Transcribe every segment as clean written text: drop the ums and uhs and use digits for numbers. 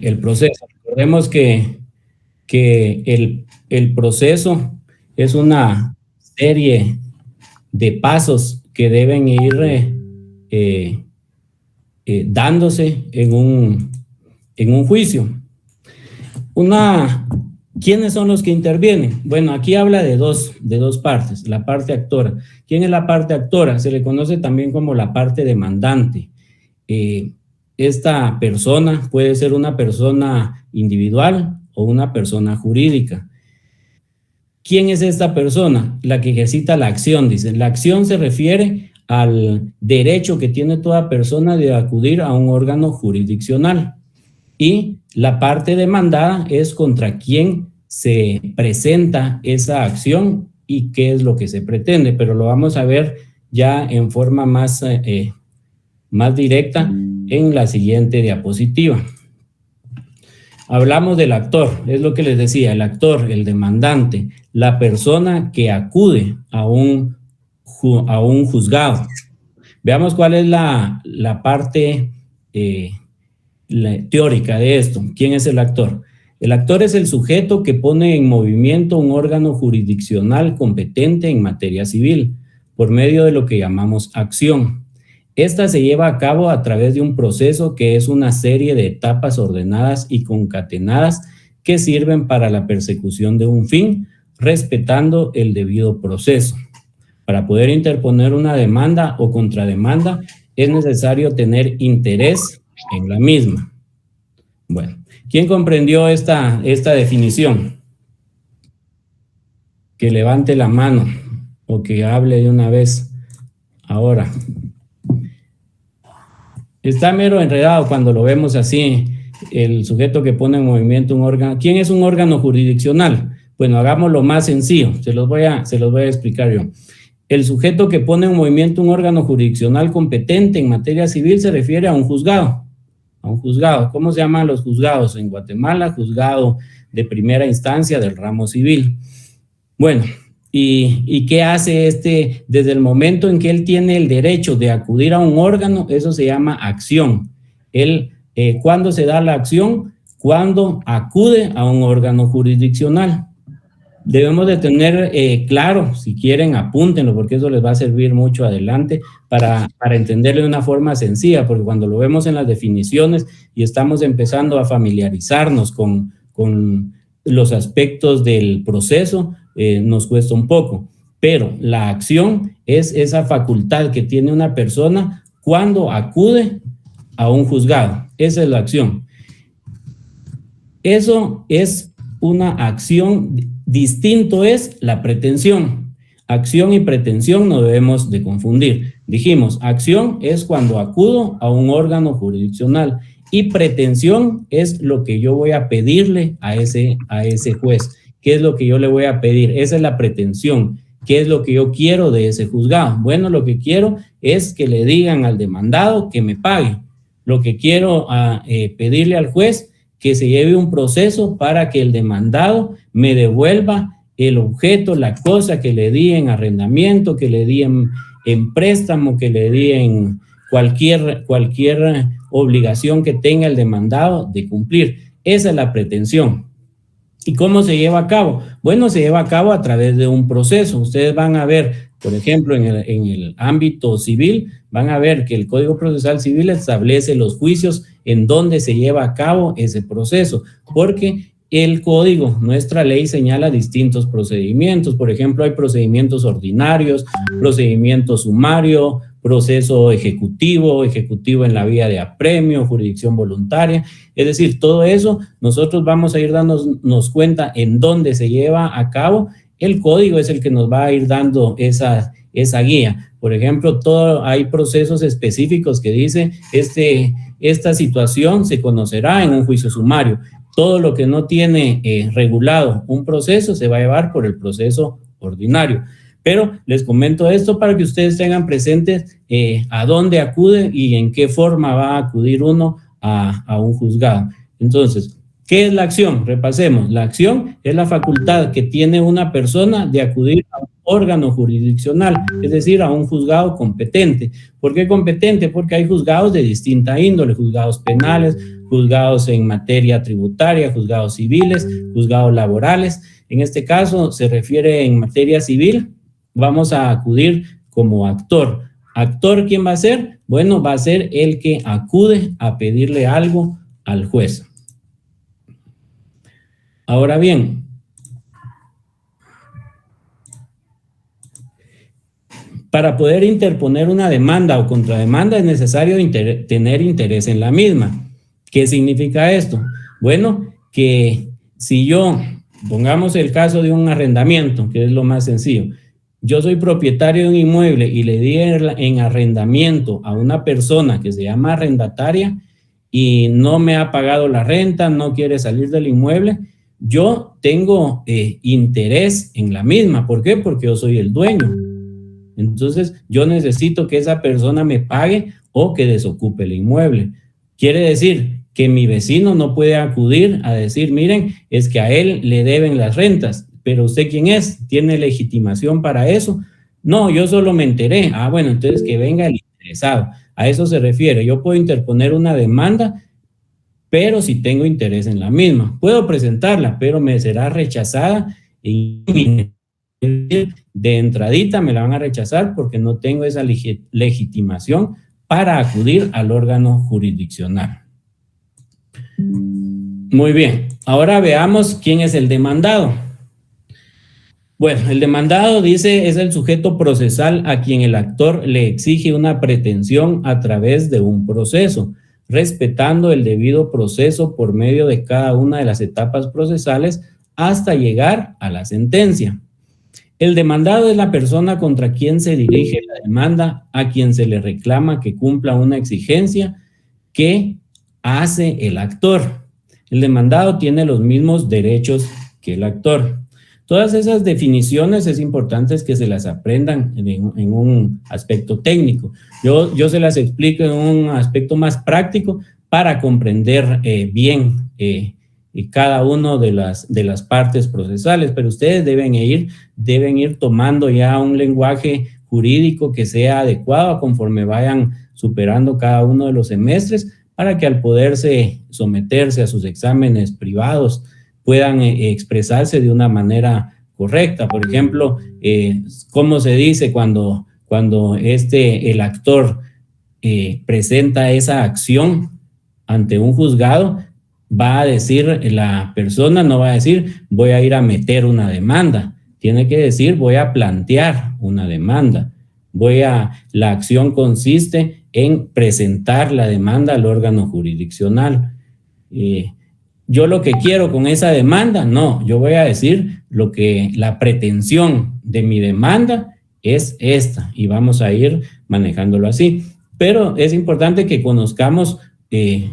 el proceso. Recordemos que el proceso es una serie de pasos que deben ir dándose en un juicio. ¿Quiénes son los que intervienen? Bueno, aquí habla de dos partes, la parte actora. ¿Quién es la parte actora? Se le conoce también como la parte demandante. Esta persona puede ser una persona individual o una persona jurídica. ¿Quién es esta persona? La que ejercita la acción, dice. La acción se refiere al derecho que tiene toda persona de acudir a un órgano jurisdiccional. Y la parte demandada es contra quién se presenta esa acción y qué es lo que se pretende, pero lo vamos a ver ya en forma más directa en la siguiente diapositiva. Hablamos del actor, es lo que les decía, el actor, el demandante, la persona que acude a un juzgado. Veamos cuál es la parte teórica de esto. ¿Quién es el actor? El actor es el sujeto que pone en movimiento un órgano jurisdiccional competente en materia civil por medio de lo que llamamos acción. Esta se lleva a cabo a través de un proceso que es una serie de etapas ordenadas y concatenadas que sirven para la persecución de un fin, respetando el debido proceso. Para poder interponer una demanda o contrademanda es necesario tener interés en la misma. Bueno, ¿quién comprendió esta definición? Que levante la mano o que hable de una vez ahora. Está mero enredado cuando lo vemos así, el sujeto que pone en movimiento un órgano. ¿Quién es un órgano jurisdiccional? Bueno, hagámoslo más sencillo, se los voy a explicar yo. El sujeto que pone en movimiento un órgano jurisdiccional competente en materia civil se refiere a un juzgado. A un juzgado. ¿Cómo se llaman los juzgados? En Guatemala, juzgado de primera instancia del ramo civil. Bueno, ¿y qué hace desde el momento en que él tiene el derecho de acudir a un órgano? Eso se llama acción. ¿Cuándo se da la acción? Cuando acude a un órgano jurisdiccional. Debemos de tener claro, si quieren apúntenlo, porque eso les va a servir mucho adelante para entenderlo de una forma sencilla, porque cuando lo vemos en las definiciones y estamos empezando a familiarizarnos con los aspectos del proceso, nos cuesta un poco. Pero la acción es esa facultad que tiene una persona cuando acude a un juzgado. Esa es la acción. Eso es una acción. Distinto es la pretensión. Acción y pretensión no debemos de confundir. Dijimos, acción es cuando acudo a un órgano jurisdiccional y pretensión es lo que yo voy a pedirle a ese juez. ¿Qué es lo que yo le voy a pedir? Esa es la pretensión. ¿Qué es lo que yo quiero de ese juzgado? Bueno, lo que quiero es que le digan al demandado que me pague. Lo que quiero pedirle al juez que se lleve un proceso para que el demandado me devuelva el objeto, la cosa que le di en arrendamiento, que le di en préstamo, que le di en cualquier obligación que tenga el demandado de cumplir. Esa es la pretensión. ¿Y cómo se lleva a cabo? Bueno, se lleva a cabo a través de un proceso. Ustedes van a ver, por ejemplo, en el ámbito civil, van a ver que el Código Procesal Civil establece los juicios en donde se lleva a cabo ese proceso, porque el código, nuestra ley señala distintos procedimientos. Por ejemplo, hay procedimientos ordinarios, procedimiento sumario, proceso ejecutivo en la vía de apremio, jurisdicción voluntaria. Es decir, todo eso nosotros vamos a ir dándonos cuenta en dónde se lleva a cabo. El código es el que nos va a ir dando esa guía. Por ejemplo, hay procesos específicos que dice esta situación se conocerá en un juicio sumario. Todo lo que no tiene regulado un proceso se va a llevar por el proceso ordinario. Pero les comento esto para que ustedes tengan presentes a dónde acude y en qué forma va a acudir uno a un juzgado. Entonces, ¿qué es la acción? Repasemos. La acción es la facultad que tiene una persona de acudir a un órgano jurisdiccional, es decir, a un juzgado competente. ¿Por qué competente? Porque hay juzgados de distinta índole, juzgados penales, juzgados en materia tributaria, juzgados civiles, juzgados laborales. En este caso se refiere en materia civil, vamos a acudir como actor. ¿Actor quién va a ser? Bueno, va a ser el que acude a pedirle algo al juez. Ahora bien, para poder interponer una demanda o contrademanda es necesario tener interés en la misma. ¿Qué significa esto? Bueno, que si yo, pongamos el caso de un arrendamiento, que es lo más sencillo, yo soy propietario de un inmueble y le di en arrendamiento a una persona que se llama arrendataria y no me ha pagado la renta, no quiere salir del inmueble, yo tengo interés en la misma. ¿Por qué? Porque yo soy el dueño. Entonces, yo necesito que esa persona me pague o que desocupe el inmueble. Quiere decir que mi vecino no puede acudir a decir, miren, es que a él le deben las rentas, pero ¿usted quién es? ¿Tiene legitimación para eso? No, yo solo me enteré. Ah, bueno, entonces que venga el interesado. A eso se refiere. Yo puedo interponer una demanda, pero si tengo interés en la misma. Puedo presentarla, pero me será rechazada y de entradita me la van a rechazar porque no tengo esa legitimación para acudir al órgano jurisdiccional. Muy bien, ahora veamos quién es el demandado. Bueno, el demandado dice es el sujeto procesal a quien el actor le exige una pretensión a través de un proceso, respetando el debido proceso por medio de cada una de las etapas procesales hasta llegar a la sentencia. El demandado es la persona contra quien se dirige la demanda, a quien se le reclama que cumpla una exigencia que hace el actor. El demandado tiene los mismos derechos que el actor. Todas esas definiciones es importante que se las aprendan en un aspecto técnico. Yo se las explico en un aspecto más práctico para comprender bien cada una de las partes procesales, pero ustedes deben ir tomando ya un lenguaje jurídico que sea adecuado conforme vayan superando cada uno de los semestres para que al poderse someterse a sus exámenes privados puedan expresarse de una manera correcta. Por ejemplo, ¿cómo se dice cuando el actor presenta esa acción ante un juzgado? Va a decir la persona, no va a decir voy a ir a meter una demanda, tiene que decir voy a plantear una demanda, la acción consiste en presentar la demanda al órgano jurisdiccional. Yo lo que quiero con esa demanda, no, yo voy a decir la pretensión de mi demanda es esta y vamos a ir manejándolo así. Pero es importante que conozcamos qué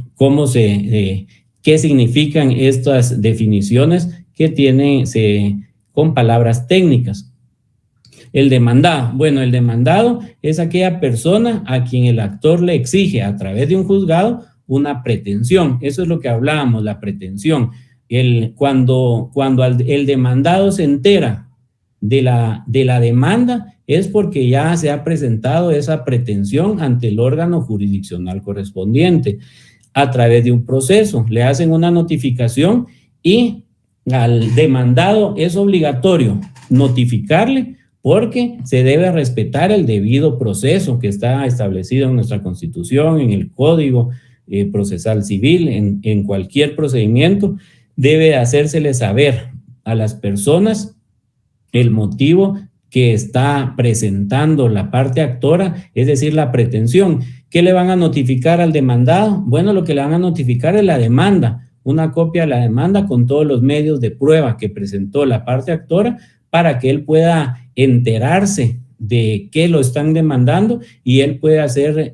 significan estas definiciones que tienen con palabras técnicas. El demandado. Bueno, el demandado es aquella persona a quien el actor le exige a través de un juzgado una pretensión. Eso es lo que hablábamos, la pretensión. Cuando el demandado se entera de la demanda es porque ya se ha presentado esa pretensión ante el órgano jurisdiccional correspondiente a través de un proceso. Le hacen una notificación y al demandado es obligatorio notificarle porque se debe respetar el debido proceso que está establecido en nuestra Constitución, en el Código Procesal Civil, en cualquier procedimiento. Debe hacérsele saber a las personas el motivo que está presentando la parte actora, es decir, la pretensión. ¿Qué le van a notificar al demandado? Bueno, lo que le van a notificar es la demanda, una copia de la demanda con todos los medios de prueba que presentó la parte actora para que él pueda enterarse de qué lo están demandando y él puede hacer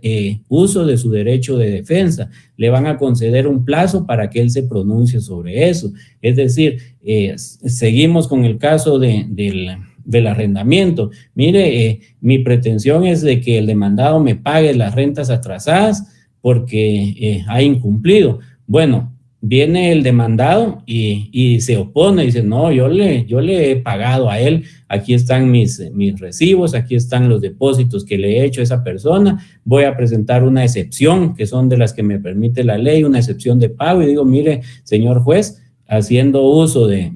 uso de su derecho de defensa. Le van a conceder un plazo para que él se pronuncie sobre eso. Es decir, seguimos con el caso del arrendamiento. Mire, mi pretensión es de que el demandado me pague las rentas atrasadas porque ha incumplido. Bueno, viene el demandado y se opone, dice, no, yo le he pagado a él, aquí están mis recibos, aquí están los depósitos que le he hecho a esa persona, voy a presentar una excepción, que son de las que me permite la ley, una excepción de pago, y digo, mire, señor juez, haciendo uso de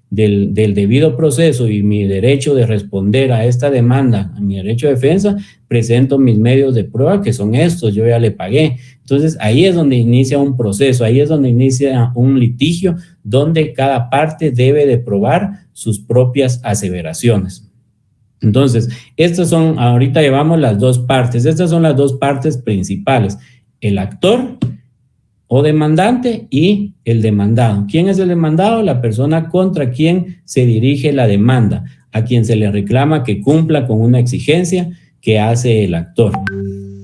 del debido proceso y mi derecho de responder a esta demanda, a mi derecho de defensa, presento mis medios de prueba, que son estos, yo ya le pagué. Entonces, ahí es donde inicia un proceso, ahí es donde inicia un litigio, donde cada parte debe de probar sus propias aseveraciones. Entonces, estas son, ahorita llevamos las dos partes, estas son las dos partes principales, el actor o demandante y el demandado. ¿Quién es el demandado? La persona contra quien se dirige la demanda, a quien se le reclama que cumpla con una exigencia que hace el actor.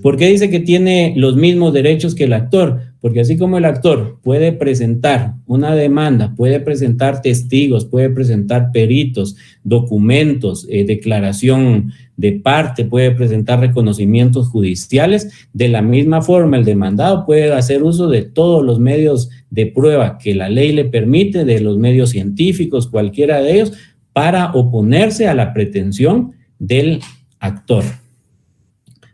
¿Por qué dice que tiene los mismos derechos que el actor? Porque así como el actor puede presentar una demanda, puede presentar testigos, puede presentar peritos, documentos, declaración de parte, puede presentar reconocimientos judiciales, de la misma forma el demandado puede hacer uso de todos los medios de prueba que la ley le permite, de los medios científicos, cualquiera de ellos, para oponerse a la pretensión del actor.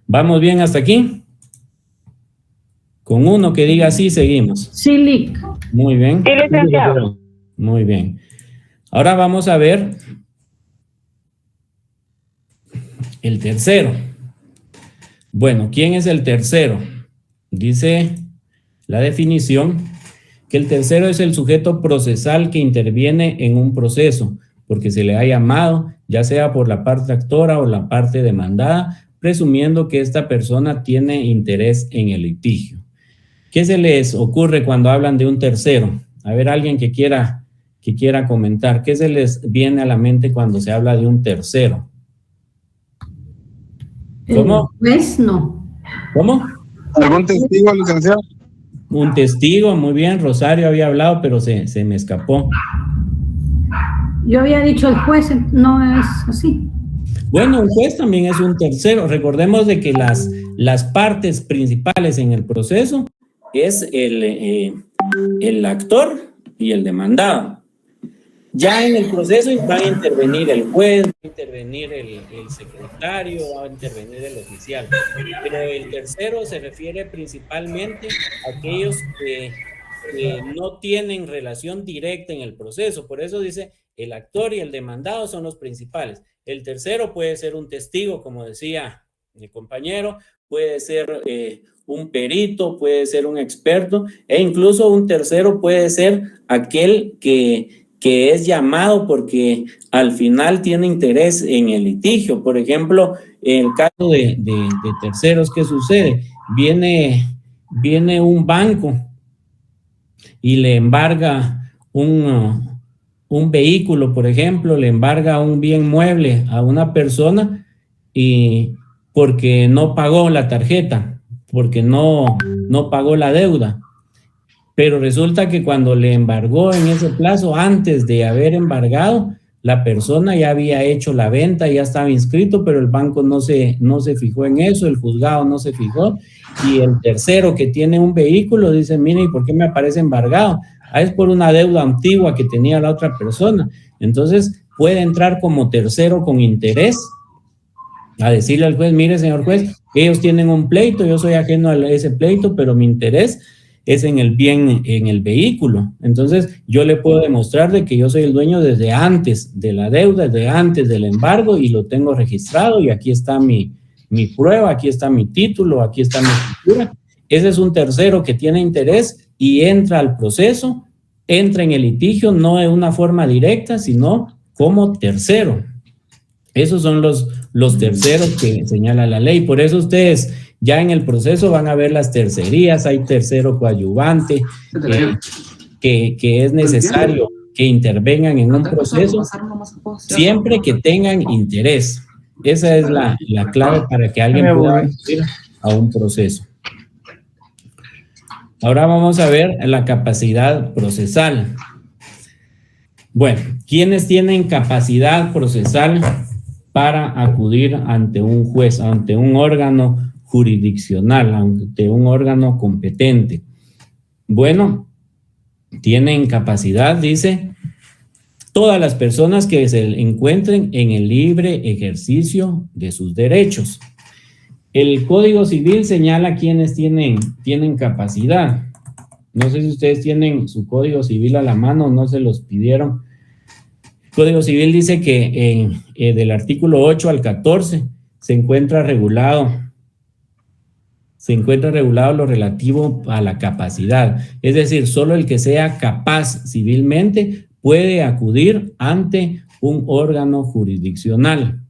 ¿Vamos bien hasta aquí? Con uno que diga sí, seguimos. Sí, Lic. Muy bien. Sí, licenciado. Muy bien. Ahora vamos a ver el tercero. Bueno, ¿quién es el tercero? Dice la definición que el tercero es el sujeto procesal que interviene en un proceso, porque se le ha llamado, ya sea por la parte actora o la parte demandada, presumiendo que esta persona tiene interés en el litigio. ¿Qué se les ocurre cuando hablan de un tercero? A ver, alguien que quiera comentar. ¿Qué se les viene a la mente cuando se habla de un tercero? ¿Cómo? Pues no. ¿Cómo? ¿Algún testigo, licenciado? Un testigo, muy bien. Rosario había hablado, pero se me escapó. Yo había dicho el juez, no es así. Bueno, un juez también es un tercero. Recordemos de que las partes principales en el proceso es el actor y el demandado. Ya en el proceso va a intervenir el juez, va a intervenir el secretario, va a intervenir el oficial. Pero el tercero se refiere principalmente a aquellos que no tienen relación directa en el proceso. Por eso dice, el actor y el demandado son los principales. El tercero puede ser un testigo, como decía mi compañero, puede ser un perito, puede ser un experto, e incluso un tercero puede ser aquel que es llamado porque al final tiene interés en el litigio. Por ejemplo, en el caso de terceros, ¿qué sucede? Viene un banco y le embarga un vehículo, por ejemplo, le embarga un bien mueble a una persona y porque no pagó la tarjeta, porque no pagó la deuda. Pero resulta que cuando le embargó en ese plazo, antes de haber embargado, la persona ya había hecho la venta, ya estaba inscrito, pero el banco no se fijó en eso, el juzgado no se fijó, y el tercero que tiene un vehículo dice, mire, ¿y por qué me aparece embargado? Es por una deuda antigua que tenía la otra persona. Entonces, puede entrar como tercero con interés a decirle al juez, mire, señor juez, ellos tienen un pleito, yo soy ajeno a ese pleito, pero mi interés es en el bien, en el vehículo. Entonces, yo le puedo demostrar de que yo soy el dueño desde antes de la deuda, desde antes del embargo, y lo tengo registrado, y aquí está mi prueba, aquí está mi título, aquí está mi escritura. Ese es un tercero que tiene interés y entra al proceso, entra en el litigio, no de una forma directa, sino como tercero. Esos son los terceros que señala la ley. Por eso ustedes ya en el proceso van a ver las tercerías, hay tercero coadyuvante, que es necesario que intervengan en un proceso siempre que tengan interés. Esa es la clave para que alguien pueda acudir a un proceso. Ahora vamos a ver la capacidad procesal. Bueno, ¿quiénes tienen capacidad procesal para acudir ante un juez, ante un órgano jurisdiccional, ante un órgano competente? Bueno, tienen capacidad, dice, todas las personas que se encuentren en el libre ejercicio de sus derechos. El Código Civil señala quienes tienen capacidad. No sé si ustedes tienen su Código Civil a la mano, no se los pidieron. El Código Civil dice que del artículo 8 al 14 se encuentra regulado lo relativo a la capacidad. Es decir, solo el que sea capaz civilmente puede acudir ante un órgano jurisdiccional.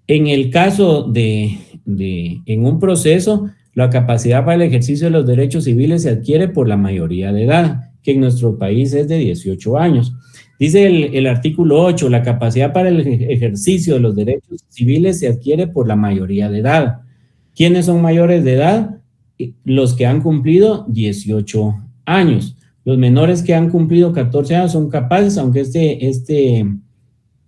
En el caso en un proceso, la capacidad para el ejercicio de los derechos civiles se adquiere por la mayoría de edad, que en nuestro país es de 18 años. Dice el artículo 8, la capacidad para el ejercicio de los derechos civiles se adquiere por la mayoría de edad. ¿Quiénes son mayores de edad? Los que han cumplido 18 años. Los menores que han cumplido 14 años son capaces, aunque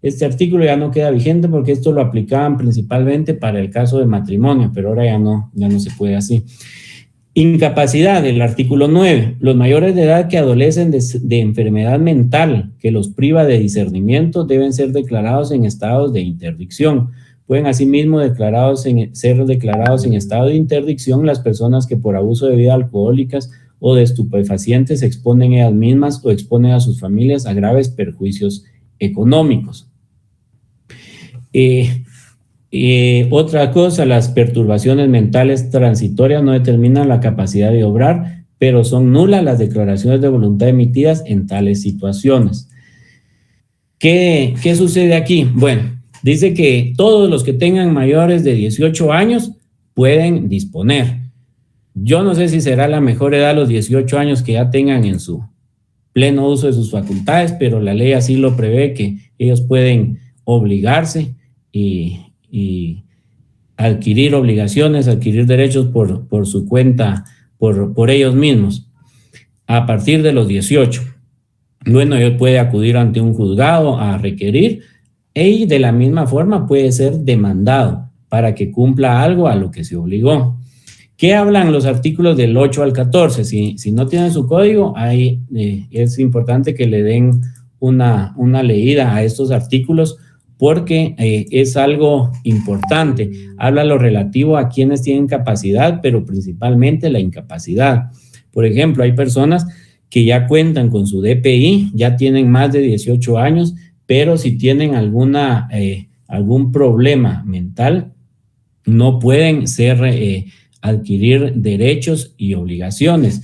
este artículo ya no queda vigente porque esto lo aplicaban principalmente para el caso de matrimonio, pero ahora ya no se puede así. Incapacidad, el artículo 9. Los mayores de edad que adolecen de enfermedad mental que los priva de discernimiento deben ser declarados en estados de interdicción. Pueden asimismo ser declarados en estado de interdicción las personas que por abuso de bebidas alcohólicas o de estupefacientes exponen ellas mismas o exponen a sus familias a graves perjuicios económicos. Otra cosa, las perturbaciones mentales transitorias no determinan la capacidad de obrar, pero son nulas las declaraciones de voluntad emitidas en tales situaciones. ¿Qué sucede aquí? Bueno, dice que todos los que tengan mayores de 18 años pueden disponer. Yo no sé si será la mejor edad los 18 años que ya tengan en su pleno uso de sus facultades, pero la ley así lo prevé, que ellos pueden obligarse y adquirir obligaciones, adquirir derechos por su cuenta, por ellos mismos, a partir de los 18. Bueno, ellos pueden acudir ante un juzgado a requerir y de la misma forma puede ser demandado para que cumpla algo a lo que se obligó. ¿Qué hablan los artículos del 8 al 14? Si no tienen su código, ahí es importante que le den una leída a estos artículos porque es algo importante. Habla lo relativo a quienes tienen capacidad, pero principalmente la incapacidad. Por ejemplo, hay personas que ya cuentan con su DPI, ya tienen más de 18 años, pero si tienen algún problema mental, no pueden adquirir derechos y obligaciones.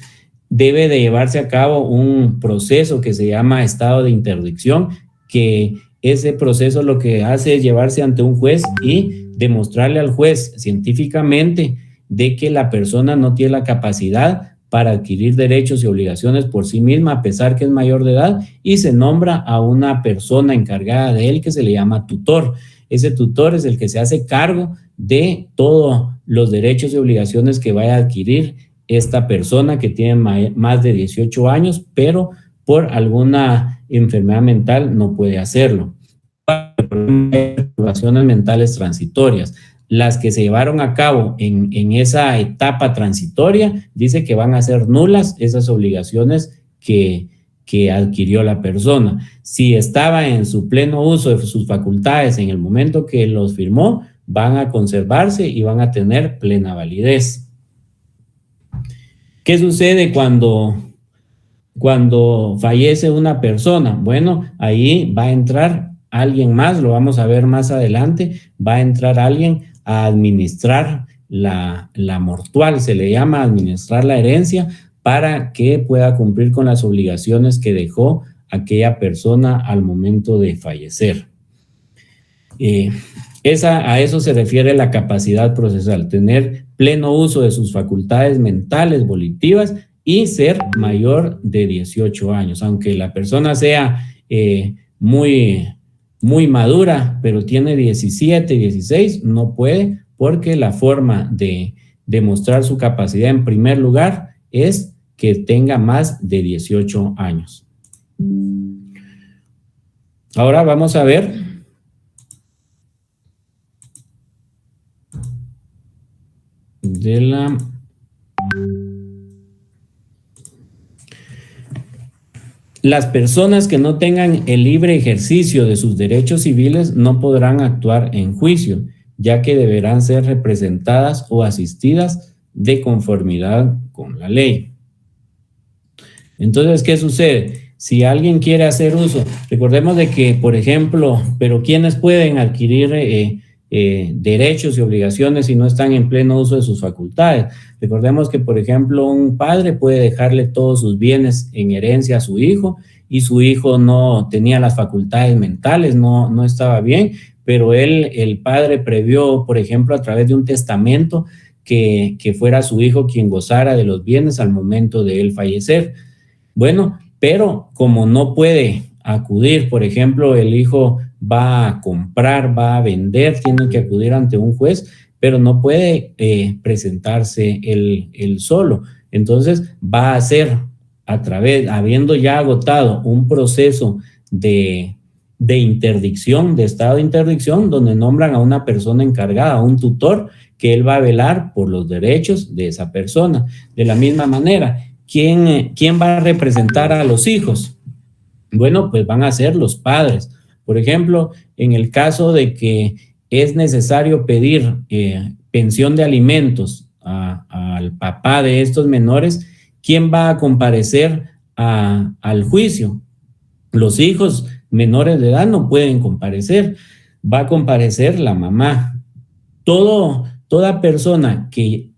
Debe de llevarse a cabo un proceso que se llama estado de interdicción, que ese proceso lo que hace es llevarse ante un juez y demostrarle al juez científicamente de que la persona no tiene la capacidad para adquirir derechos y obligaciones por sí misma, a pesar que es mayor de edad, y se nombra a una persona encargada de él que se le llama tutor. Ese tutor es el que se hace cargo de todos los derechos y obligaciones que vaya a adquirir esta persona que tiene más de 18 años, pero por alguna enfermedad mental no puede hacerlo. Perturbaciones mentales transitorias. Las que se llevaron a cabo en esa etapa transitoria, dice que van a ser nulas esas obligaciones que adquirió la persona. Si estaba en su pleno uso de sus facultades en el momento que los firmó, van a conservarse y van a tener plena validez. ¿Qué sucede cuando fallece una persona? Bueno, ahí va a entrar alguien más, lo vamos a ver más adelante, va a entrar alguien a administrar la mortual, se le llama administrar la herencia, para que pueda cumplir con las obligaciones que dejó aquella persona al momento de fallecer. A eso se refiere la capacidad procesal, tener pleno uso de sus facultades mentales, volitivas y ser mayor de 18 años. Aunque la persona sea muy madura, pero tiene 17, 16, no puede, porque la forma de demostrar su capacidad en primer lugar es que tenga más de 18 años. Ahora vamos a ver Las personas que no tengan el libre ejercicio de sus derechos civiles no podrán actuar en juicio, ya que deberán ser representadas o asistidas de conformidad con la ley. Entonces, ¿qué sucede? Si alguien quiere hacer uso, recordemos de que, por ejemplo, pero ¿quiénes pueden adquirir derechos y obligaciones si no están en pleno uso de sus facultades? Recordemos que, por ejemplo, un padre puede dejarle todos sus bienes en herencia a su hijo y su hijo no tenía las facultades mentales, no estaba bien, pero el padre previó, por ejemplo, a través de un testamento que fuera su hijo quien gozara de los bienes al momento de él fallecer. Bueno, pero como no puede acudir, por ejemplo, el hijo va a comprar, va a vender, tiene que acudir ante un juez, pero no puede presentarse él solo. Entonces va a ser habiendo ya agotado un proceso de interdicción, de estado de interdicción, donde nombran a una persona encargada, a un tutor, que él va a velar por los derechos de esa persona. De la misma manera, ¿quién va a representar a los hijos? Bueno, pues van a ser los padres. Por ejemplo, en el caso de que es necesario pedir pensión de alimentos al papá de estos menores, ¿quién va a comparecer al juicio? Los hijos menores de edad no pueden comparecer, va a comparecer la mamá. Toda persona que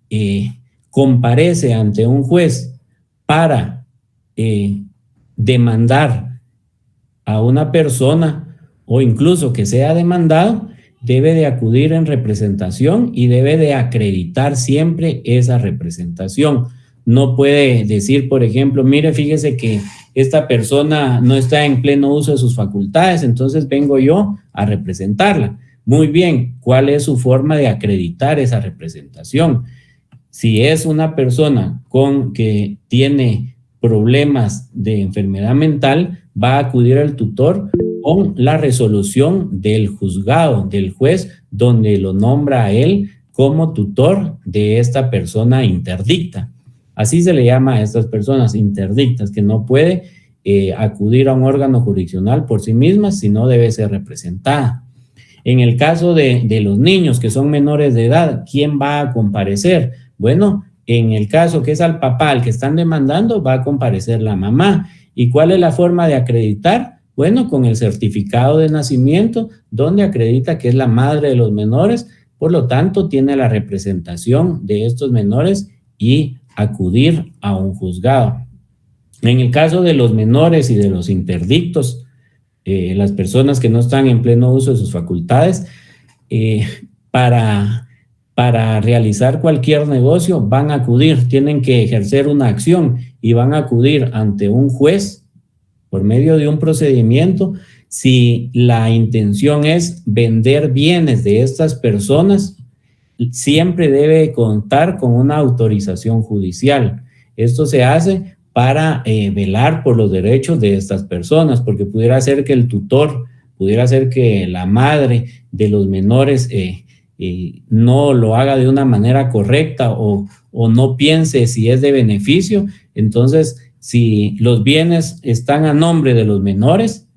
comparece ante un juez para demandar a una persona o incluso que sea demandado, debe de acudir en representación y debe de acreditar siempre esa representación. No puede decir, por ejemplo, mire, fíjese que esta persona no está en pleno uso de sus facultades, entonces vengo yo a representarla. Muy bien, ¿cuál es su forma de acreditar esa representación? Si es una persona que tiene problemas de enfermedad mental, va a acudir al tutor con la resolución del juzgado, del juez, donde lo nombra a él como tutor de esta persona interdicta. Así se le llama a estas personas interdictas, que no puede acudir a un órgano jurisdiccional por sí misma, sino debe ser representada. En el caso de los niños que son menores de edad, ¿quién va a comparecer? Bueno, en el caso que es al papá al que están demandando, va a comparecer la mamá. ¿Y cuál es la forma de acreditar? Bueno, con el certificado de nacimiento, donde acredita que es la madre de los menores, por lo tanto, tiene la representación de estos menores y acudir a un juzgado. En el caso de los menores y de los interdictos, las personas que no están en pleno uso de sus facultades, para realizar cualquier negocio van a acudir, tienen que ejercer una acción y van a acudir ante un juez por medio de un procedimiento. Si la intención es vender bienes de estas personas, siempre debe contar con una autorización judicial. Esto se hace para velar por los derechos de estas personas, porque pudiera ser que el tutor, pudiera ser que la madre de los menores no lo haga de una manera correcta o no piense si es de beneficio. Entonces, si los bienes están a nombre de los menores,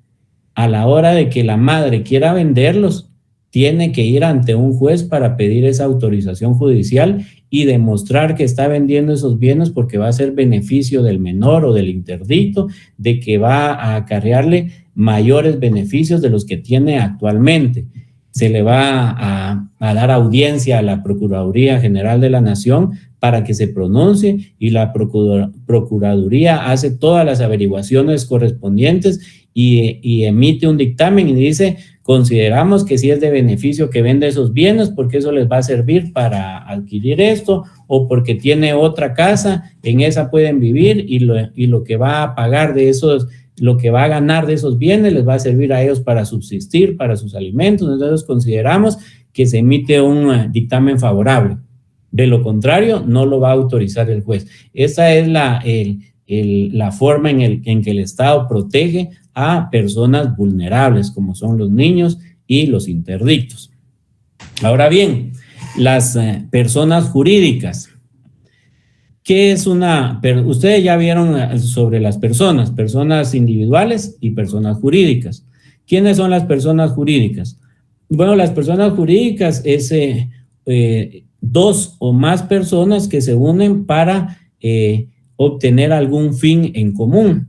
a la hora de que la madre quiera venderlos, tiene que ir ante un juez para pedir esa autorización judicial y demostrar que está vendiendo esos bienes porque va a ser beneficio del menor o del interdicto, de que va a acarrearle mayores beneficios de los que tiene actualmente. Se le va a dar audiencia a la Procuraduría General de la Nación para que se pronuncie y la Procuraduría hace todas las averiguaciones correspondientes y emite un dictamen y dice: consideramos que sí es de beneficio que venda esos bienes porque eso les va a servir para adquirir esto, o porque tiene otra casa, en esa pueden vivir y lo que va a pagar de esos, lo que va a ganar de esos bienes les va a servir a ellos para subsistir, para sus alimentos. Entonces consideramos que se emite un dictamen favorable. De lo contrario, no lo va a autorizar el juez. Esa es la forma en que el Estado protege a personas vulnerables, como son los niños y los interdictos. Ahora bien, las personas jurídicas. ¿Qué es ustedes ya vieron sobre las personas individuales y personas jurídicas? ¿Quiénes son las personas jurídicas? Bueno, las personas jurídicas es dos o más personas que se unen para obtener algún fin en común.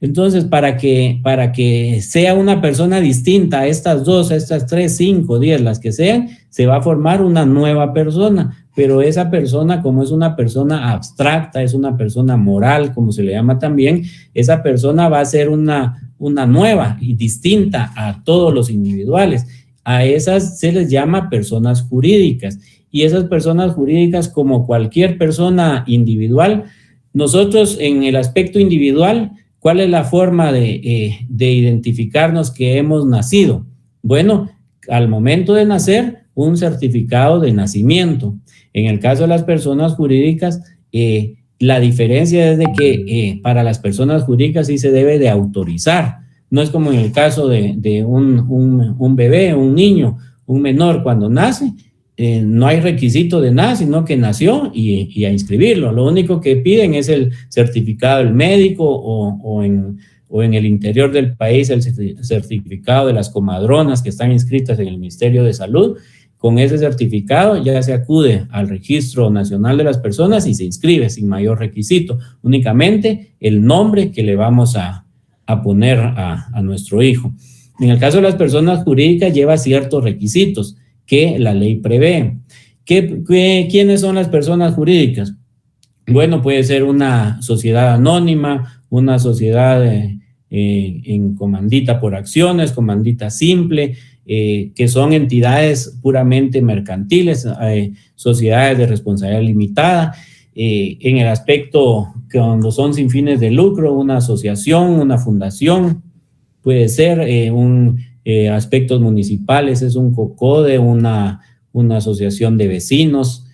Entonces, para que sea una persona distinta a estas dos, a estas 3, 5, 10, las que sean, se va a formar una nueva persona, pero esa persona, como es una persona abstracta, es una persona moral, como se le llama también, esa persona va a ser una nueva y distinta a todos los individuales. A esas se les llama personas jurídicas, y esas personas jurídicas, como cualquier persona individual, nosotros en el aspecto individual, ¿cuál es la forma de identificarnos que hemos nacido? Bueno, al momento de nacer, un certificado de nacimiento. En el caso de las personas jurídicas, la diferencia es de que para las personas jurídicas sí se debe de autorizar. No es como en el caso de un bebé, un niño, un menor cuando nace, no hay requisito de nada, sino que nació y a inscribirlo. Lo único que piden es el certificado del médico o en el interior del país el certificado de las comadronas que están inscritas en el Ministerio de Salud. Con ese certificado ya se acude al Registro Nacional de las Personas y se inscribe sin mayor requisito, únicamente el nombre que le vamos a poner a nuestro hijo. En el caso de las personas jurídicas lleva ciertos requisitos que la ley prevé. ¿Quiénes son las personas jurídicas? Bueno, puede ser una sociedad anónima, una sociedad en comandita por acciones, comandita simple, que son entidades puramente mercantiles, sociedades de responsabilidad limitada. En el aspecto que cuando son sin fines de lucro, una asociación, una fundación, puede ser aspectos municipales, es un COCODE, una asociación de vecinos.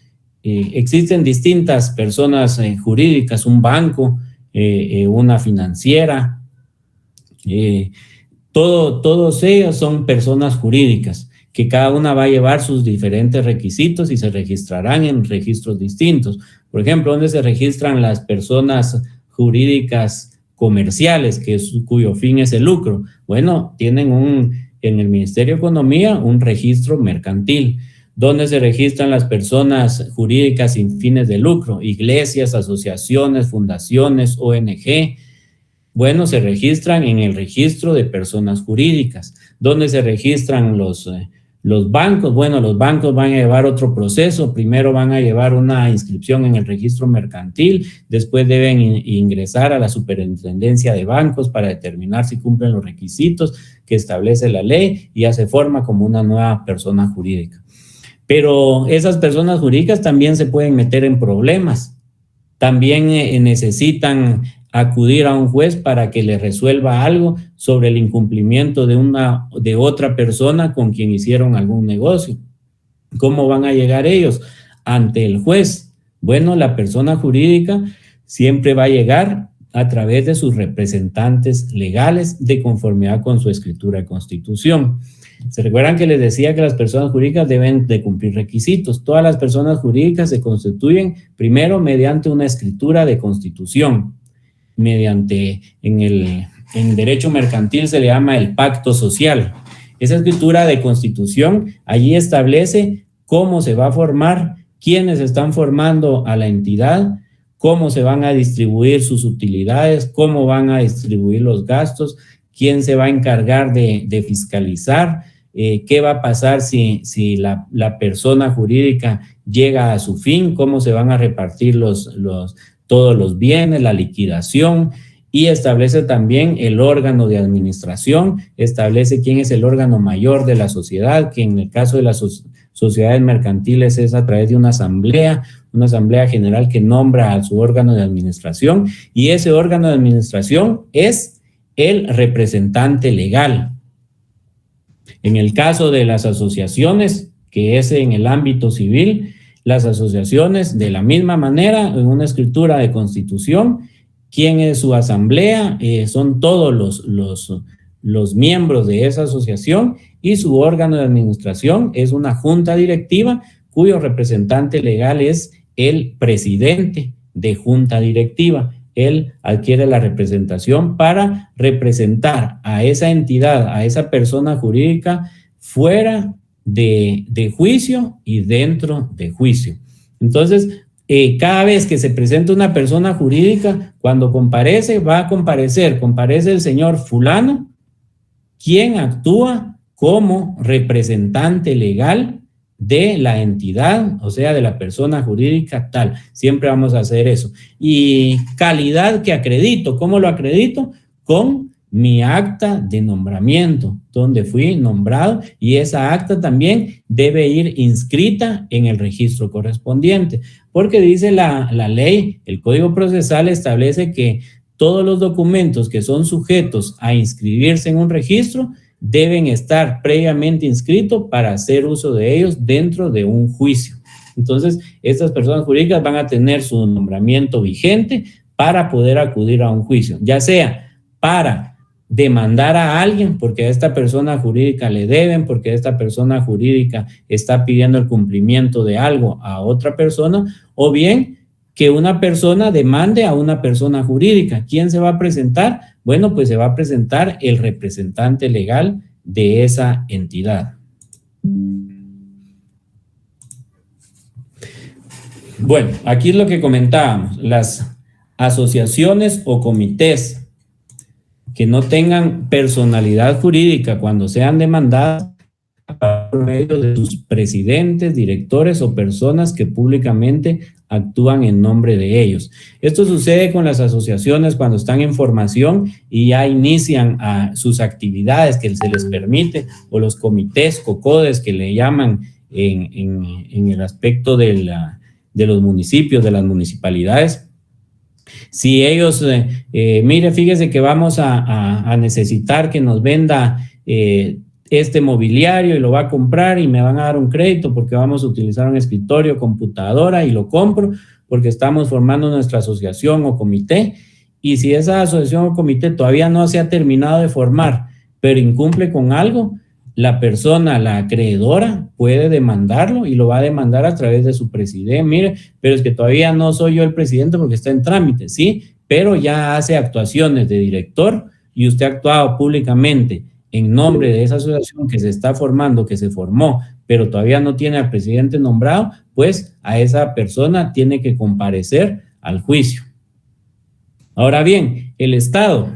Existen distintas personas jurídicas, un banco, una financiera, todos ellos son personas jurídicas, que cada una va a llevar sus diferentes requisitos y se registrarán en registros distintos. Por ejemplo, ¿dónde se registran las personas jurídicas comerciales, cuyo fin es el lucro? Bueno, tienen en el Ministerio de Economía un registro mercantil. ¿Dónde se registran las personas jurídicas sin fines de lucro? Iglesias, asociaciones, fundaciones, ONG. Bueno, se registran en el registro de personas jurídicas. ¿Dónde se registran los bancos? Bueno, los bancos van a llevar otro proceso. Primero van a llevar una inscripción en el registro mercantil, después deben ingresar a la superintendencia de bancos para determinar si cumplen los requisitos que establece la ley y ya se forma como una nueva persona jurídica. Pero esas personas jurídicas también se pueden meter en problemas. También necesitan acudir a un juez para que le resuelva algo sobre el incumplimiento de otra persona con quien hicieron algún negocio. ¿Cómo van a llegar ellos ante el juez? Bueno, la persona jurídica siempre va a llegar a través de sus representantes legales de conformidad con su escritura de constitución. ¿Se recuerdan que les decía que las personas jurídicas deben de cumplir requisitos? Todas las personas jurídicas se constituyen primero mediante una escritura de constitución. En derecho mercantil se le llama el pacto social. Esa escritura de constitución allí establece cómo se va a formar, quiénes están formando a la entidad, cómo se van a distribuir sus utilidades, cómo van a distribuir los gastos, quién se va a encargar de fiscalizar, qué va a pasar si la persona jurídica llega a su fin, cómo se van a repartir todos los bienes, la liquidación, y establece también el órgano de administración, establece quién es el órgano mayor de la sociedad, que en el caso de las sociedades mercantiles es a través de una asamblea general que nombra a su órgano de administración, y ese órgano de administración es el representante legal. En el caso de las asociaciones, que es en el ámbito civil, las asociaciones, de la misma manera, en una escritura de constitución, ¿quién es su asamblea? Son todos los miembros de esa asociación, y su órgano de administración es una junta directiva cuyo representante legal es el presidente de junta directiva. Él adquiere la representación para representar a esa entidad, a esa persona jurídica fuera de juicio y dentro de juicio. Entonces, cada vez que se presenta una persona jurídica, cuando comparece, va a comparecer, comparece el señor fulano, quien actúa como representante legal de la entidad, o sea, de la persona jurídica tal. Siempre vamos a hacer eso. Y calidad que acredito, ¿cómo lo acredito? Con mi acta de nombramiento, donde fui nombrado, y esa acta también debe ir inscrita en el registro correspondiente, porque dice la ley, el Código Procesal establece que todos los documentos que son sujetos a inscribirse en un registro deben estar previamente inscritos para hacer uso de ellos dentro de un juicio. Entonces, estas personas jurídicas van a tener su nombramiento vigente para poder acudir a un juicio, ya sea para demandar a alguien porque a esta persona jurídica le deben, porque esta persona jurídica está pidiendo el cumplimiento de algo a otra persona, o bien que una persona demande a una persona jurídica. ¿Quién se va a presentar? Bueno, pues se va a presentar el representante legal de esa entidad. Bueno, aquí es lo que comentábamos, las asociaciones o comités que no tengan personalidad jurídica cuando sean demandadas por medio de sus presidentes, directores o personas que públicamente actúan en nombre de ellos. Esto sucede con las asociaciones cuando están en formación y ya inician sus actividades que se les permite, o los comités, COCODES, que le llaman en el aspecto de los municipios, de las municipalidades. Si ellos, mire, fíjese que vamos a necesitar que nos venda este mobiliario y lo va a comprar y me van a dar un crédito porque vamos a utilizar un escritorio, computadora, y lo compro porque estamos formando nuestra asociación o comité. Y si esa asociación o comité todavía no se ha terminado de formar, pero incumple con algo, la persona, la acreedora, puede demandarlo y lo va a demandar a través de su presidente. Mire, pero es que todavía no soy yo el presidente porque está en trámite, sí, pero ya hace actuaciones de director y usted ha actuado públicamente en nombre de esa asociación que se está formando, que se formó, pero todavía no tiene al presidente nombrado, pues a esa persona tiene que comparecer al juicio. Ahora bien, el Estado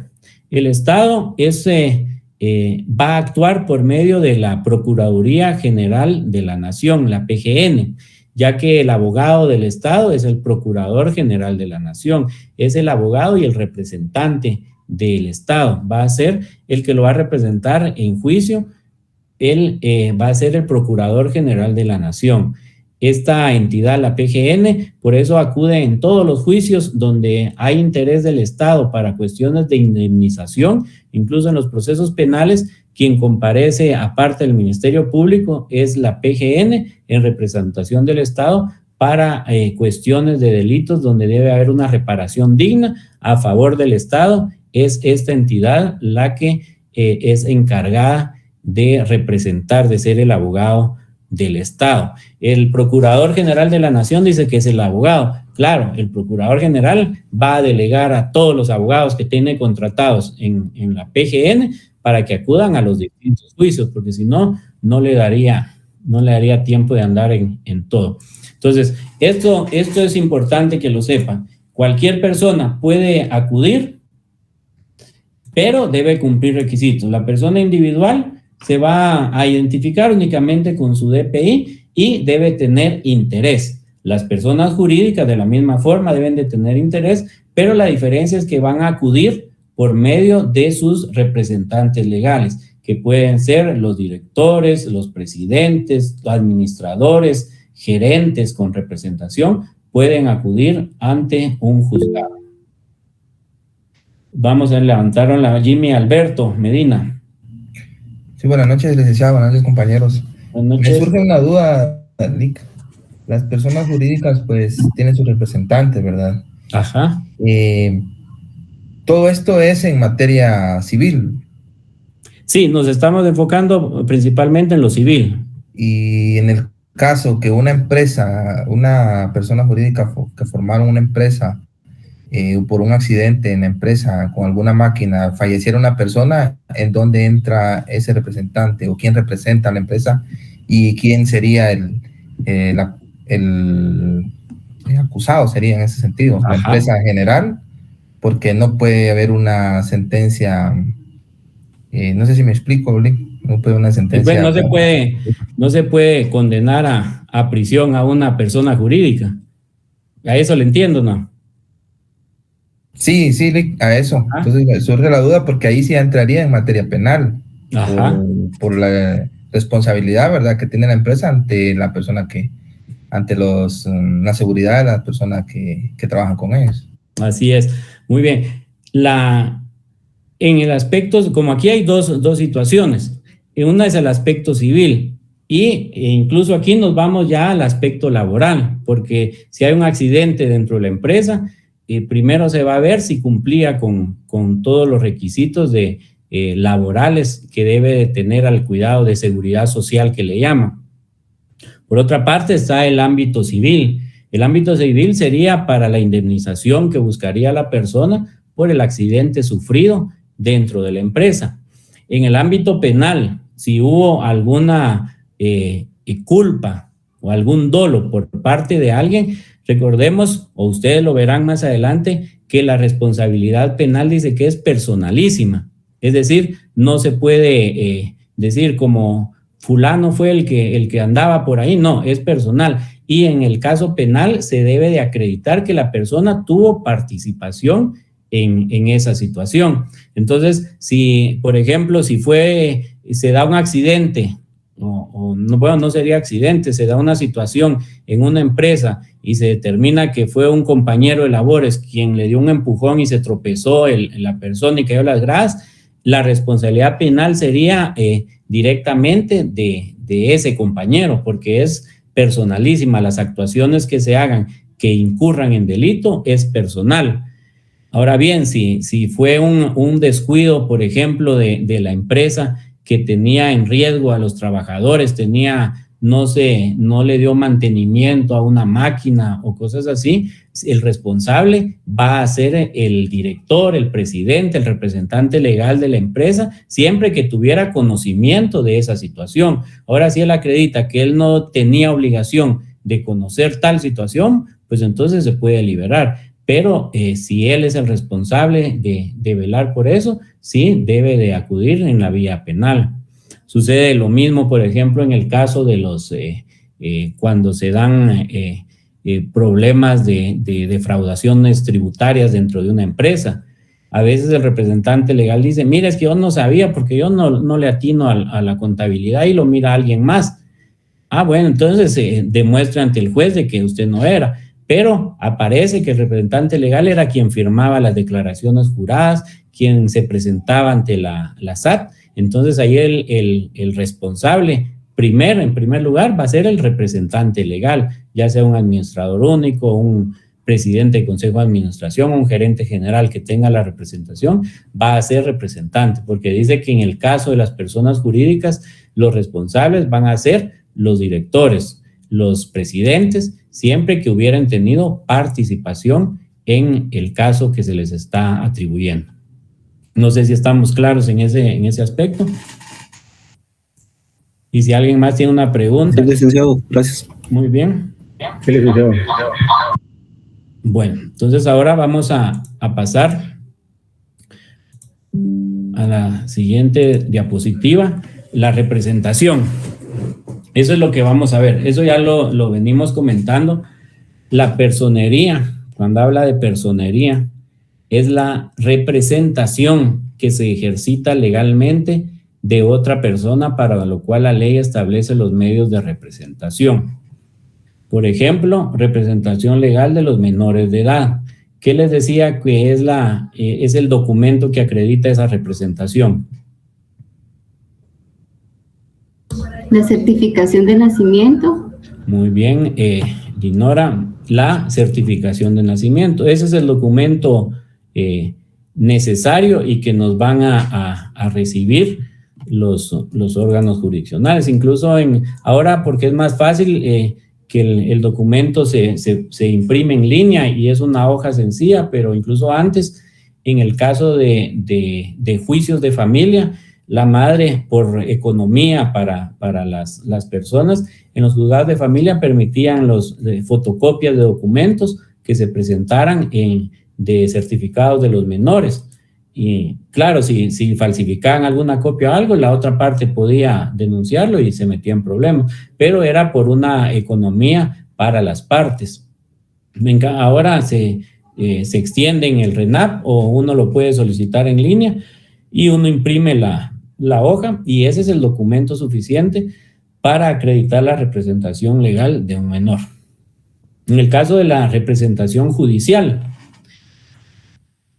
va a actuar por medio de la Procuraduría General de la Nación, la PGN, ya que el abogado del Estado es el Procurador General de la Nación, es el abogado y el representante del Estado, va a ser el que lo va a representar en juicio, él va a ser el Procurador General de la Nación. Esta entidad, la PGN, por eso acude en todos los juicios donde hay interés del Estado para cuestiones de indemnización, incluso en los procesos penales, quien comparece aparte del Ministerio Público es la PGN en representación del Estado para cuestiones de delitos donde debe haber una reparación digna a favor del Estado. Es esta entidad la que es encargada de representar, de ser el abogado del Estado. El Procurador General de la Nación dice que es el abogado. Claro, el Procurador General va a delegar a todos los abogados que tiene contratados en la PGN para que acudan a los distintos juicios, porque si no, no le daría tiempo de andar en todo. Entonces, esto es importante que lo sepan. Cualquier persona puede acudir, pero debe cumplir requisitos. La persona individual se va a identificar únicamente con su DPI y debe tener interés. Las personas jurídicas de la misma forma deben de tener interés, pero la diferencia es que van a acudir por medio de sus representantes legales, que pueden ser los directores, los presidentes, administradores, gerentes con representación, pueden acudir ante un juzgado. Vamos a levantar a Jimmy Alberto Medina. Sí, buenas noches, licenciado, buenas noches, compañeros. Buenas noches. Me surge una duda, Rick. Las personas jurídicas, pues, tienen sus representantes, ¿verdad? Ajá. Todo esto es en materia civil. Sí, nos estamos enfocando principalmente en lo civil. Y en el caso que una empresa, una persona jurídica que formaron una empresa por un accidente en la empresa con alguna máquina, falleciera una persona, ¿en dónde entra ese representante o quién representa a la empresa y quién sería el acusado? Sería en ese sentido, la empresa general, porque no puede haber una sentencia, no sé si me explico, no puede una sentencia. Pues no se puede condenar a prisión a una persona jurídica. A eso le entiendo, ¿no? Sí, a eso. Entonces surge la duda porque ahí sí entraría en materia penal. Por la responsabilidad, ¿verdad?, que tiene la empresa ante la persona ante la seguridad de las personas que trabajan con ellos. Así es. Muy bien. En el aspecto, como aquí hay dos situaciones. Una es el aspecto civil e incluso aquí nos vamos ya al aspecto laboral, porque si hay un accidente dentro de la empresa, primero se va a ver si cumplía con todos los requisitos laborales que debe de tener al cuidado de seguridad social que le llaman. Por otra parte está el ámbito civil. El ámbito civil sería para la indemnización que buscaría la persona por el accidente sufrido dentro de la empresa. En el ámbito penal, si hubo alguna culpa o algún dolo por parte de alguien, recordemos, o ustedes lo verán más adelante, que la responsabilidad penal dice que es personalísima. Es decir, no se puede decir como fulano fue el que andaba por ahí, no, es personal. Y en el caso penal se debe de acreditar que la persona tuvo participación en esa situación. Entonces, si, por ejemplo, se da un accidente, no sería accidente, se da una situación en una empresa y se determina que fue un compañero de labores quien le dio un empujón y se tropezó la persona y cayó las gradas, la responsabilidad penal sería directamente de ese compañero, porque es personalísima. Las actuaciones que se hagan que incurran en delito es personal. Ahora bien, si fue un descuido, por ejemplo, de la empresa que tenía en riesgo a los trabajadores, no le dio mantenimiento a una máquina o cosas así, el responsable va a ser el director, el presidente, el representante legal de la empresa, siempre que tuviera conocimiento de esa situación. Ahora, si él acredita que él no tenía obligación de conocer tal situación, pues entonces se puede liberar. Pero si él es el responsable de velar por eso, sí debe de acudir en la vía penal. Sucede lo mismo, por ejemplo, en el caso de cuando se dan problemas de defraudaciones tributarias dentro de una empresa. A veces el representante legal dice, mira, es que yo no sabía porque yo no le atino a la contabilidad y lo mira alguien más. Ah, bueno, entonces demuestra ante el juez de que usted no era. Pero aparece que el representante legal era quien firmaba las declaraciones juradas, quien se presentaba ante la SAT. Entonces ahí el responsable en primer lugar va a ser el representante legal, ya sea un administrador único, un presidente de consejo de administración, un gerente general que tenga la representación, va a ser representante, porque dice que en el caso de las personas jurídicas, los responsables van a ser los directores, los presidentes, siempre que hubieran tenido participación en el caso que se les está atribuyendo. No sé si estamos claros en ese aspecto. Y si alguien más tiene una pregunta. Sí, licenciado, gracias. Muy bien. Sí, licenciado. Bueno, entonces ahora vamos a pasar a la siguiente diapositiva, la representación. Eso es lo que vamos a ver. Eso ya lo venimos comentando. La personería, cuando habla de personería, es la representación que se ejercita legalmente de otra persona para lo cual la ley establece los medios de representación. Por ejemplo, representación legal de los menores de edad. ¿Qué les decía que es el documento que acredita esa representación? La certificación de nacimiento. Muy bien, Dinora, la certificación de nacimiento. Ese es el documento necesario y que nos van a recibir los órganos jurisdiccionales. Incluso ahora, porque es más fácil que el documento se imprime en línea y es una hoja sencilla, pero incluso antes, en el caso de juicios de familia, la madre, por economía para las personas, en los juzgados de familia permitían fotocopias de documentos que se presentaran de certificados de los menores. Y claro, si falsificaban alguna copia o algo, la otra parte podía denunciarlo y se metía en problemas, pero era por una economía para las partes. Ahora se extiende en el RENAP o uno lo puede solicitar en línea y uno imprime la hoja y ese es el documento suficiente para acreditar la representación legal de un menor. En el caso de la representación judicial,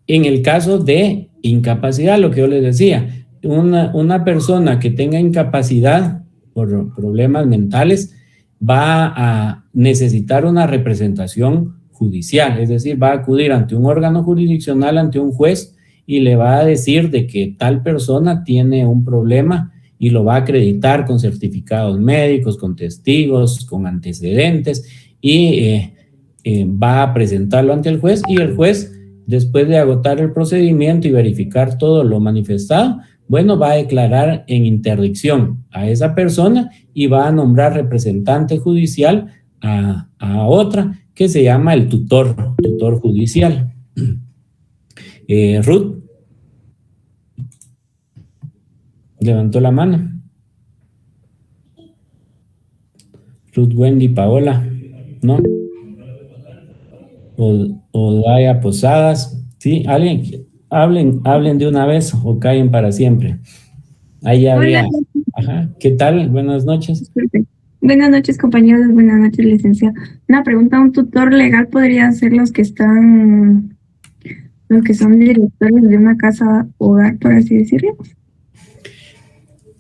en el caso de incapacidad, lo que yo les decía, una persona que tenga incapacidad por problemas mentales va a necesitar una representación judicial, es decir, va a acudir ante un órgano jurisdiccional, ante un juez, y le va a decir de que tal persona tiene un problema y lo va a acreditar con certificados médicos, con testigos, con antecedentes, y va a presentarlo ante el juez, y el juez, después de agotar el procedimiento y verificar todo lo manifestado, bueno, va a declarar en interdicción a esa persona y va a nombrar representante judicial a otra que se llama el tutor judicial. Ruth levantó la mano. Ruth, Wendy, Paola, ¿no? O Daya Posadas, ¿sí? ¿Alguien? Hablen de una vez o callen para siempre. Ahí había. Ajá, ¿qué tal? Buenas noches. Perfecto. Buenas noches, compañeros. Buenas noches, licenciado. Una pregunta, ¿un tutor legal podría ser los que son directores de una casa hogar, por así decirlo?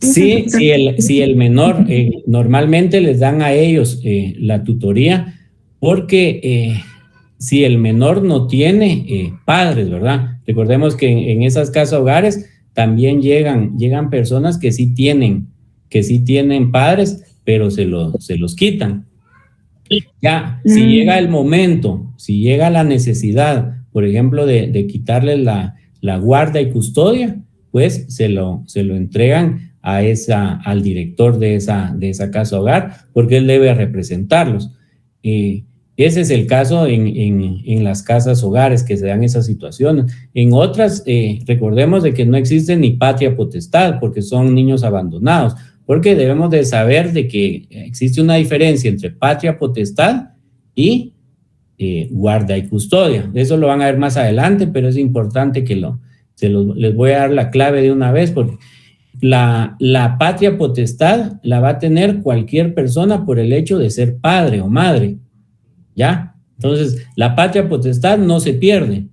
Sí, si el menor, normalmente les dan a ellos la tutoría, porque si el menor no tiene padres, ¿verdad? Recordemos que en esas casas hogares también llegan personas que sí tienen padres, pero se los quitan. Ya, si llega el momento, si llega la necesidad, por ejemplo, de quitarles la guarda y custodia, pues se lo entregan al director de esa casa hogar, porque él debe representarlos. Ese es el caso en las casas hogares que se dan esas situaciones. En otras, recordemos de que no existe ni patria potestad, porque son niños abandonados, porque debemos de saber de que existe una diferencia entre patria potestad y guarda y custodia. Eso lo van a ver más adelante, pero es importante que les voy a dar la clave de una vez, porque la patria potestad la va a tener cualquier persona por el hecho de ser padre o madre, ¿ya? Entonces, la patria potestad no se pierde,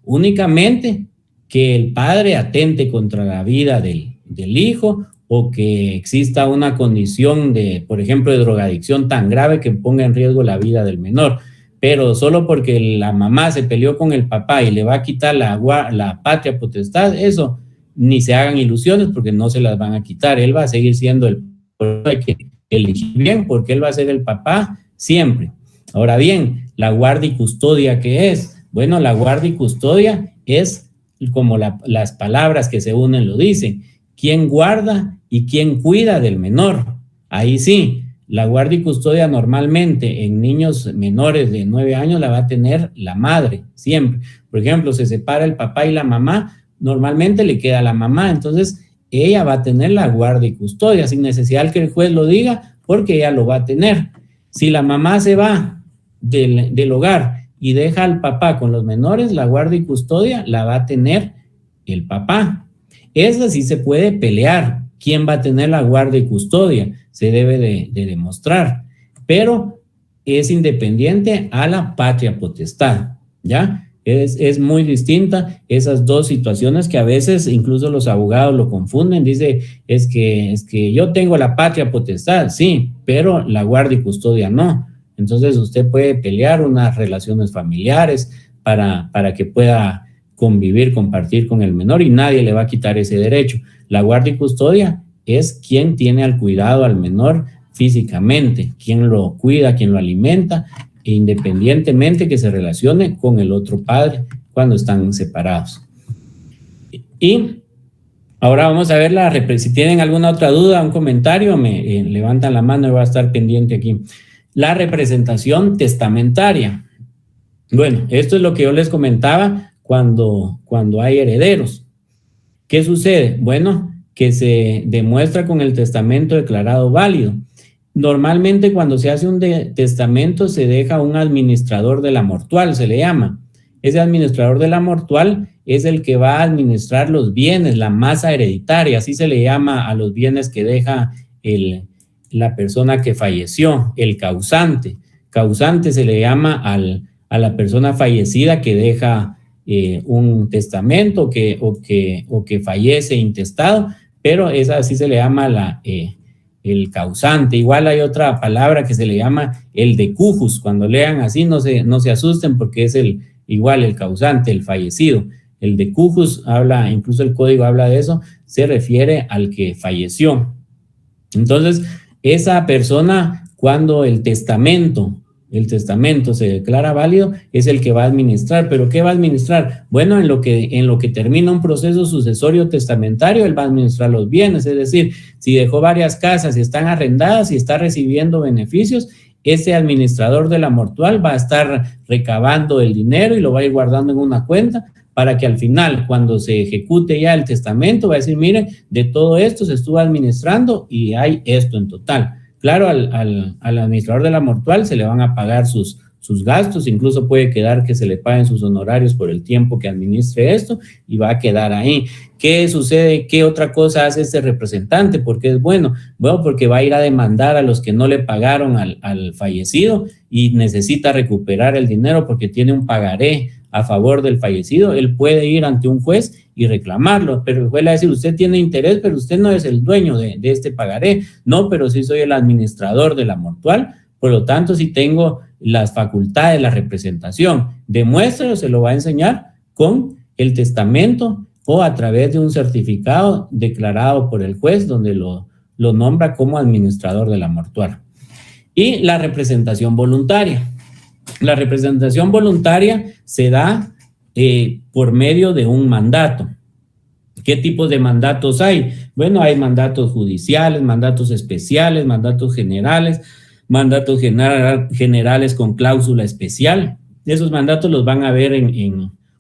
únicamente que el padre atente contra la vida del hijo, o que exista una condición por ejemplo, de drogadicción tan grave que ponga en riesgo la vida del menor. Pero solo porque la mamá se peleó con el papá y le va a quitar la patria potestad, eso ni se hagan ilusiones, porque no se las van a quitar. Él va a seguir siendo hay que elegir bien, porque él va a ser el papá siempre. Ahora bien, la guarda y custodia, ¿qué es? Bueno, la guarda y custodia es como las palabras que se unen lo dicen: quién guarda y quién cuida del menor. Ahí sí, la guarda y custodia normalmente en niños menores de 9 años la va a tener la madre, siempre. Por ejemplo, se separa el papá y la mamá, normalmente le queda a la mamá, entonces ella va a tener la guarda y custodia, sin necesidad que el juez lo diga, porque ella lo va a tener. Si la mamá se va del hogar y deja al papá con los menores, la guarda y custodia la va a tener el papá. Esa sí se puede pelear. ¿Quién va a tener la guarda y custodia? Se debe de demostrar, pero es independiente a la patria potestad, ¿ya? Es muy distinta esas dos situaciones, que a veces incluso los abogados lo confunden. Dice, es que yo tengo la patria potestad, sí, pero la guarda y custodia no. Entonces usted puede pelear unas relaciones familiares para que pueda convivir, compartir con el menor y nadie le va a quitar ese derecho. La guardia y custodia es quien tiene al cuidado al menor físicamente, quien lo cuida, quien lo alimenta, independientemente que se relacione con el otro padre cuando están separados. Y ahora vamos a ver si tienen alguna otra duda, un comentario, me levantan la mano y voy a estar pendiente aquí. La representación testamentaria. Bueno, esto es lo que yo les comentaba cuando hay herederos. ¿Qué sucede? Bueno, que se demuestra con el testamento declarado válido. Normalmente cuando se hace un testamento se deja un administrador de la mortual, se le llama. Ese administrador de la mortual es el que va a administrar los bienes, la masa hereditaria, así se le llama a los bienes que deja la persona que falleció, el causante. Causante se le llama a la persona fallecida que deja un testamento o que fallece intestado, pero esa así se le llama el causante. Igual hay otra palabra que se le llama el decujus. Cuando lean así no se asusten porque es igual el causante, el fallecido. El decujus habla, incluso el código habla de eso, se refiere al que falleció. Entonces, esa persona, cuando el testamento se declara válido, es el que va a administrar. ¿Pero qué va a administrar? Bueno, en lo que termina un proceso sucesorio testamentario, él va a administrar los bienes, es decir, si dejó varias casas y están arrendadas y está recibiendo beneficios, ese administrador de la mortual va a estar recabando el dinero y lo va a ir guardando en una cuenta para que al final, cuando se ejecute ya el testamento, va a decir, mire, de todo esto se estuvo administrando y hay esto en total. Claro, al administrador de la mortual se le van a pagar sus gastos, incluso puede quedar que se le paguen sus honorarios por el tiempo que administre esto y va a quedar ahí. ¿Qué sucede? ¿Qué otra cosa hace este representante? Porque es bueno. Bueno, porque va a ir a demandar a los que no le pagaron al fallecido y necesita recuperar el dinero porque tiene un pagaré a favor del fallecido. Él puede ir ante un juez y reclamarlo, pero el juez le va a decir, usted tiene interés, pero usted no es el dueño de este pagaré. No, pero sí soy el administrador de la mortual, por lo tanto, sí tengo las facultades, la representación. Demuéstralo, se lo va a enseñar con el testamento o a través de un certificado declarado por el juez donde lo nombra como administrador de la mortuaria. Y la representación voluntaria. La representación voluntaria se da por medio de un mandato. ¿Qué tipos de mandatos hay? Bueno, hay mandatos judiciales, mandatos especiales, mandatos generales con cláusula especial. Esos mandatos los van a ver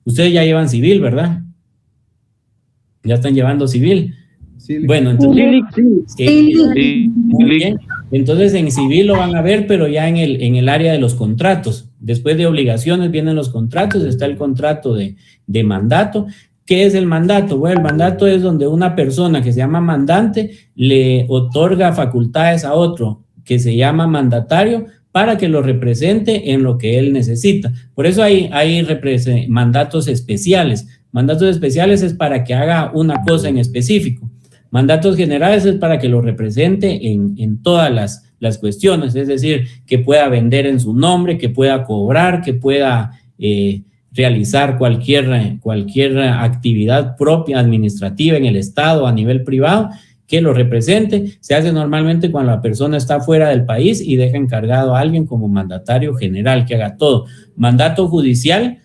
ustedes ya llevan civil, ¿verdad? Ya están llevando civil. Sí. Bueno, entonces, muy bien. Entonces en civil lo van a ver, pero ya en el área de los contratos. Después de obligaciones vienen los contratos, está el contrato de mandato. ¿Qué es el mandato? Bueno, el mandato es donde una persona que se llama mandante le otorga facultades a otro que se llama mandatario para que lo represente en lo que él necesita. Por eso hay mandatos especiales. Mandatos especiales es para que haga una cosa en específico. Mandatos generales es para que lo represente en todas las cuestiones, es decir, que pueda vender en su nombre, que pueda cobrar, que pueda realizar cualquier actividad propia administrativa en el Estado a nivel privado, que lo represente. Se hace normalmente cuando la persona está fuera del país y deja encargado a alguien como mandatario general que haga todo. Mandato judicial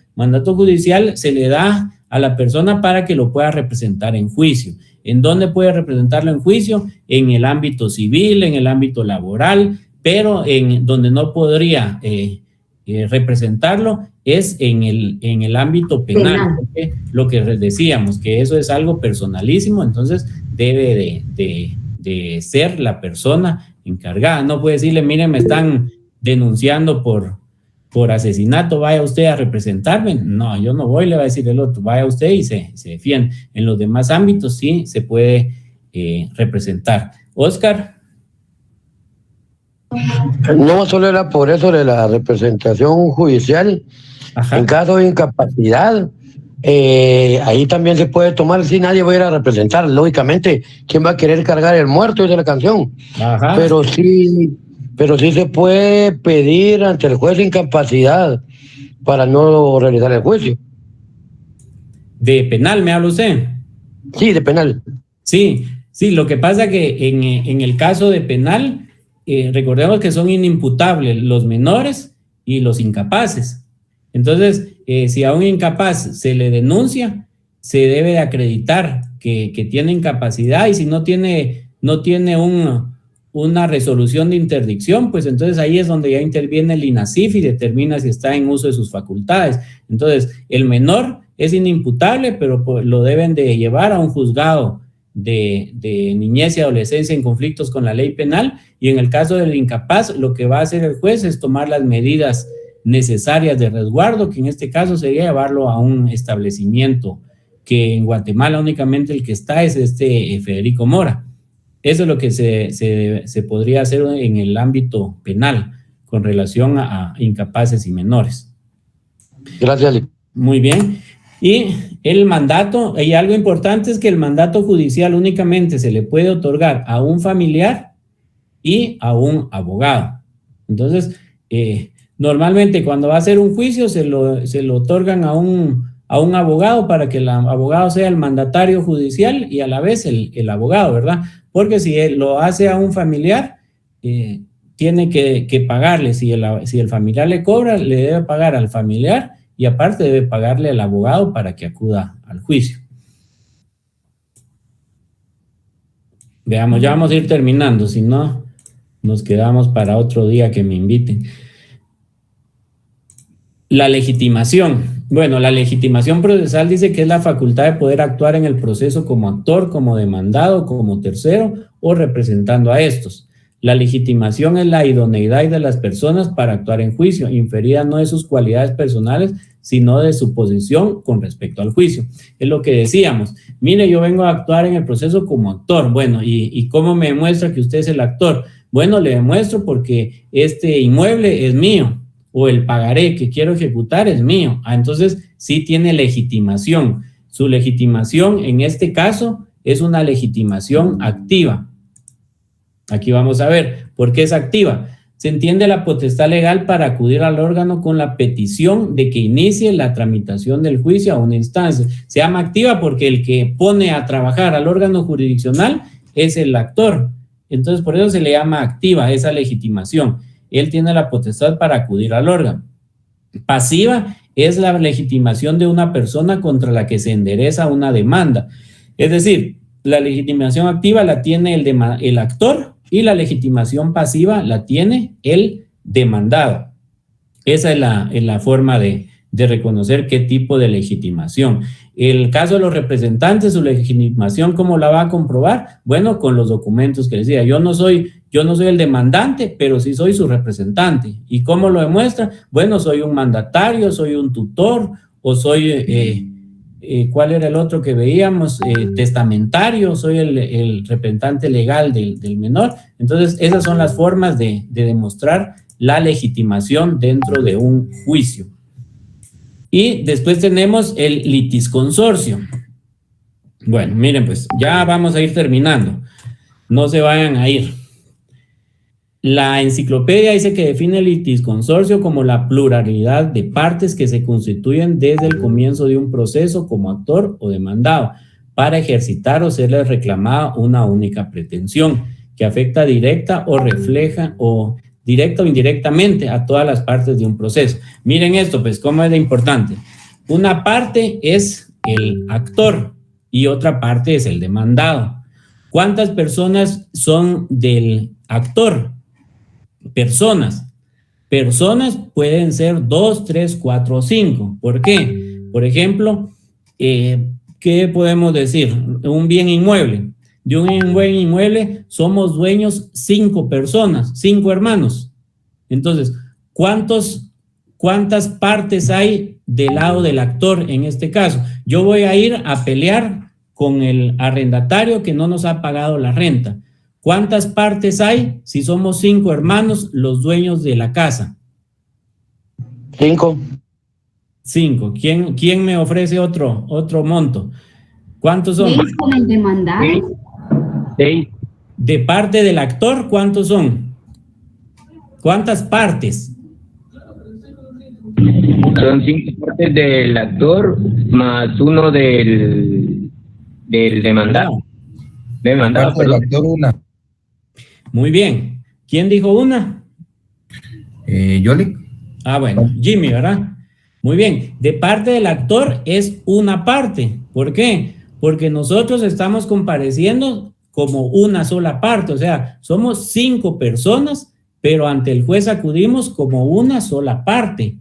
se le da a la persona para que lo pueda representar en juicio. ¿En dónde puede representarlo en juicio? En el ámbito civil, en el ámbito laboral, pero en donde no podría representarlo es en el ámbito penal. Porque lo que decíamos, que eso es algo personalísimo, entonces debe de ser la persona encargada. No puede decirle, miren, me están denunciando por asesinato, vaya usted a representarme. No, yo no voy, le va a decir el otro, vaya usted y se defiende. En los demás ámbitos sí se puede representar. Oscar. No, solo era por eso de la representación judicial. Ajá. En caso de incapacidad, ahí también se puede tomar, si nadie va a ir a representar, lógicamente, ¿quién va a querer cargar el muerto? Esa es la canción. Ajá. Pero sí se puede pedir ante el juez incapacidad para no realizar el juicio. De penal, ¿me habla usted? Sí, de penal. Sí, lo que pasa que en el caso de penal, recordemos que son inimputables los menores y los incapaces. Entonces, si a un incapaz se le denuncia, se debe de acreditar que tiene incapacidad, y si no tiene una resolución de interdicción, pues entonces ahí es donde ya interviene el INASIF y determina si está en uso de sus facultades. Entonces, el menor es inimputable, pero lo deben de llevar a un juzgado de niñez y adolescencia en conflictos con la ley penal, y en el caso del incapaz, lo que va a hacer el juez es tomar las medidas necesarias de resguardo, que en este caso sería llevarlo a un establecimiento, que en Guatemala únicamente el que está es Federico Mora. Eso es lo que se podría hacer en el ámbito penal con relación a incapaces y menores. Gracias. Muy bien. Y el mandato, y algo importante es que el mandato judicial únicamente se le puede otorgar a un familiar y a un abogado. Entonces, normalmente cuando va a ser un juicio se lo otorgan a un abogado, para que el abogado sea el mandatario judicial y a la vez el abogado, ¿verdad? Porque si él lo hace a un familiar, tiene que pagarle. Si el familiar le cobra, le debe pagar al familiar, y aparte debe pagarle al abogado para que acuda al juicio. Veamos, ya vamos a ir terminando, si no, nos quedamos para otro día que me inviten. La legitimación. Bueno, la legitimación procesal dice que es la facultad de poder actuar en el proceso como actor, como demandado, como tercero o representando a estos. La legitimación es la idoneidad de las personas para actuar en juicio, inferida no de sus cualidades personales, sino de su posición con respecto al juicio. Es lo que decíamos. Mire, yo vengo a actuar en el proceso como actor. Bueno, ¿y cómo me demuestra que usted es el actor? Bueno, le demuestro porque este inmueble es mío, o el pagaré que quiero ejecutar es mío. Entonces, sí tiene legitimación. Su legitimación, en este caso, es una legitimación activa. Aquí vamos a ver por qué es activa. Se entiende la potestad legal para acudir al órgano con la petición de que inicie la tramitación del juicio a una instancia. Se llama activa porque el que pone a trabajar al órgano jurisdiccional es el actor. Entonces, por eso se le llama activa esa legitimación. Él tiene la potestad para acudir al órgano. Pasiva es la legitimación de una persona contra la que se endereza una demanda. Es decir, la legitimación activa la tiene el actor, y la legitimación pasiva la tiene el demandado. Esa es la forma de reconocer qué tipo de legitimación. El caso de los representantes, su legitimación, ¿cómo la va a comprobar? Bueno, con los documentos que decía. Yo no soy el demandante, pero sí soy su representante. ¿Y cómo lo demuestra? Bueno, soy un mandatario, soy un tutor, o soy... ¿cuál era el otro que veíamos? Testamentario, soy el representante legal del menor. Entonces, esas son las formas de demostrar la legitimación dentro de un juicio. Y después tenemos el litisconsorcio. Bueno, miren, pues ya vamos a ir terminando. No se vayan a ir. La enciclopedia dice que define el litisconsorcio como la pluralidad de partes que se constituyen desde el comienzo de un proceso como actor o demandado para ejercitar o serles reclamada una única pretensión que afecta directa o refleja o directa o indirectamente a todas las partes de un proceso. Miren esto, pues, cómo es de importante. Una parte es el actor y otra parte es el demandado. ¿Cuántas personas son del actor? Personas pueden ser 2, 3, 4 o 5. ¿Por qué? Por ejemplo, ¿qué podemos decir? Un bien inmueble. De un buen inmueble somos dueños 5 personas, 5 hermanos. Entonces, ¿cuántas partes hay del lado del actor en este caso? Yo voy a ir a pelear con el arrendatario que no nos ha pagado la renta. ¿Cuántas partes hay si somos 5 hermanos, los dueños de la casa? 5. 5. ¿Quién me ofrece otro monto? ¿Cuántos son? 6 con el demandado. 6. De parte del actor, ¿cuántos son? ¿Cuántas partes? Son 5 partes del actor más uno del demandado. Demandado, Parte del actor, una. Muy bien. ¿Quién dijo una? Yoli. Ah, bueno, Jimmy, ¿verdad? Muy bien. De parte del actor es una parte. ¿Por qué? Porque nosotros estamos compareciendo como una sola parte. O sea, somos 5 personas, pero ante el juez acudimos como una sola parte.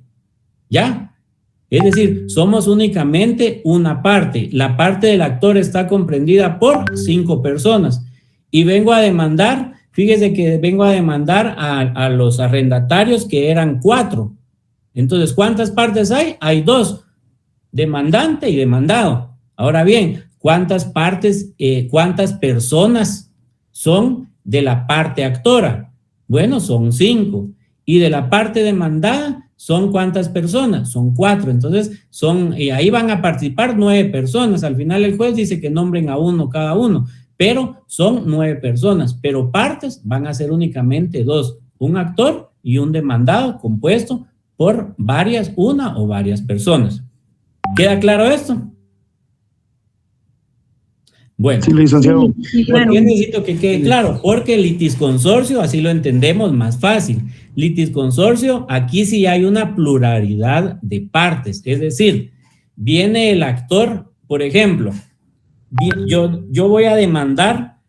¿Ya? Es decir, somos únicamente una parte. La parte del actor está comprendida por 5 personas. Y vengo a demandar, fíjese que vengo a demandar a los arrendatarios que eran 4. Entonces, ¿cuántas partes hay? Hay 2, demandante y demandado. Ahora bien, ¿cuántas partes, cuántas personas son de la parte actora? Bueno, son 5. Y de la parte demandada, ¿son cuántas personas? Son 4. Entonces, ahí van a participar 9 personas. Al final el juez dice que nombren a uno cada uno, pero son 9 personas. Pero partes van a ser únicamente 2, un actor y un demandado compuesto por una o varias personas. ¿Queda claro esto? Bueno, Sí, licenciado. ¿por qué necesito que quede claro? Porque el litisconsorcio, así lo entendemos más fácil. Litisconsorcio, aquí sí hay una pluralidad de partes. Es decir, viene el actor, por ejemplo, yo voy a demandar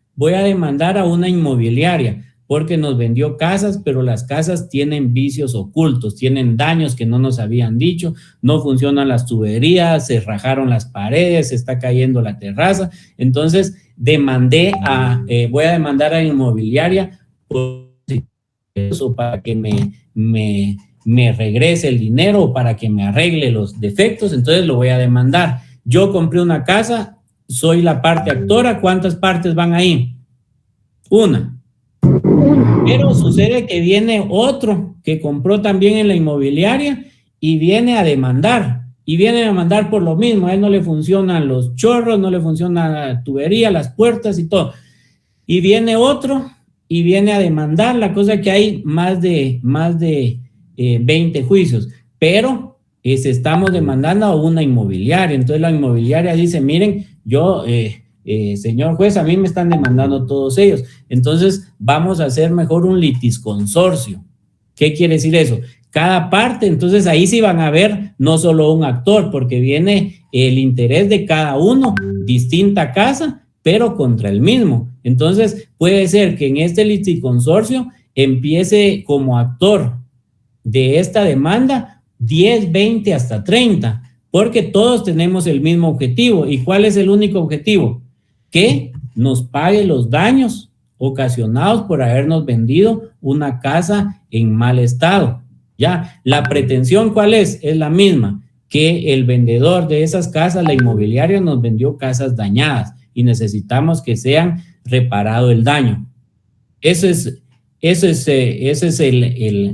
a una inmobiliaria porque nos vendió casas, pero las casas tienen vicios ocultos, tienen daños que no nos habían dicho, no funcionan las tuberías, se rajaron las paredes, se está cayendo la terraza. Entonces, voy a demandar a la inmobiliaria para que me regrese el dinero o para que me arregle los defectos. Entonces lo voy a demandar. Yo compré una casa, soy la parte actora. ¿Cuántas partes van ahí? Una. Pero sucede que viene otro que compró también en la inmobiliaria y viene a demandar. Y viene a demandar por lo mismo. A él no le funcionan los chorros, no le funciona la tubería, las puertas y todo. Y viene otro y viene a demandar. La cosa es que hay más de 20 juicios. Pero estamos demandando a una inmobiliaria. Entonces la inmobiliaria dice, miren, yo... señor juez, a mí me están demandando todos ellos, entonces vamos a hacer mejor un litisconsorcio. ¿Qué quiere decir eso? Cada parte, entonces ahí sí van a ver no solo un actor, porque viene el interés de cada uno, distinta casa, pero contra el mismo. Entonces puede ser que en este litisconsorcio empiece como actor de esta demanda 10, 20, hasta 30, porque todos tenemos el mismo objetivo. ¿Y cuál es el único objetivo? Que nos pague los daños ocasionados por habernos vendido una casa en mal estado. Ya, la pretensión, ¿cuál es? Es la misma, que el vendedor de esas casas, la inmobiliaria, nos vendió casas dañadas y necesitamos que sean reparado el daño. Esa es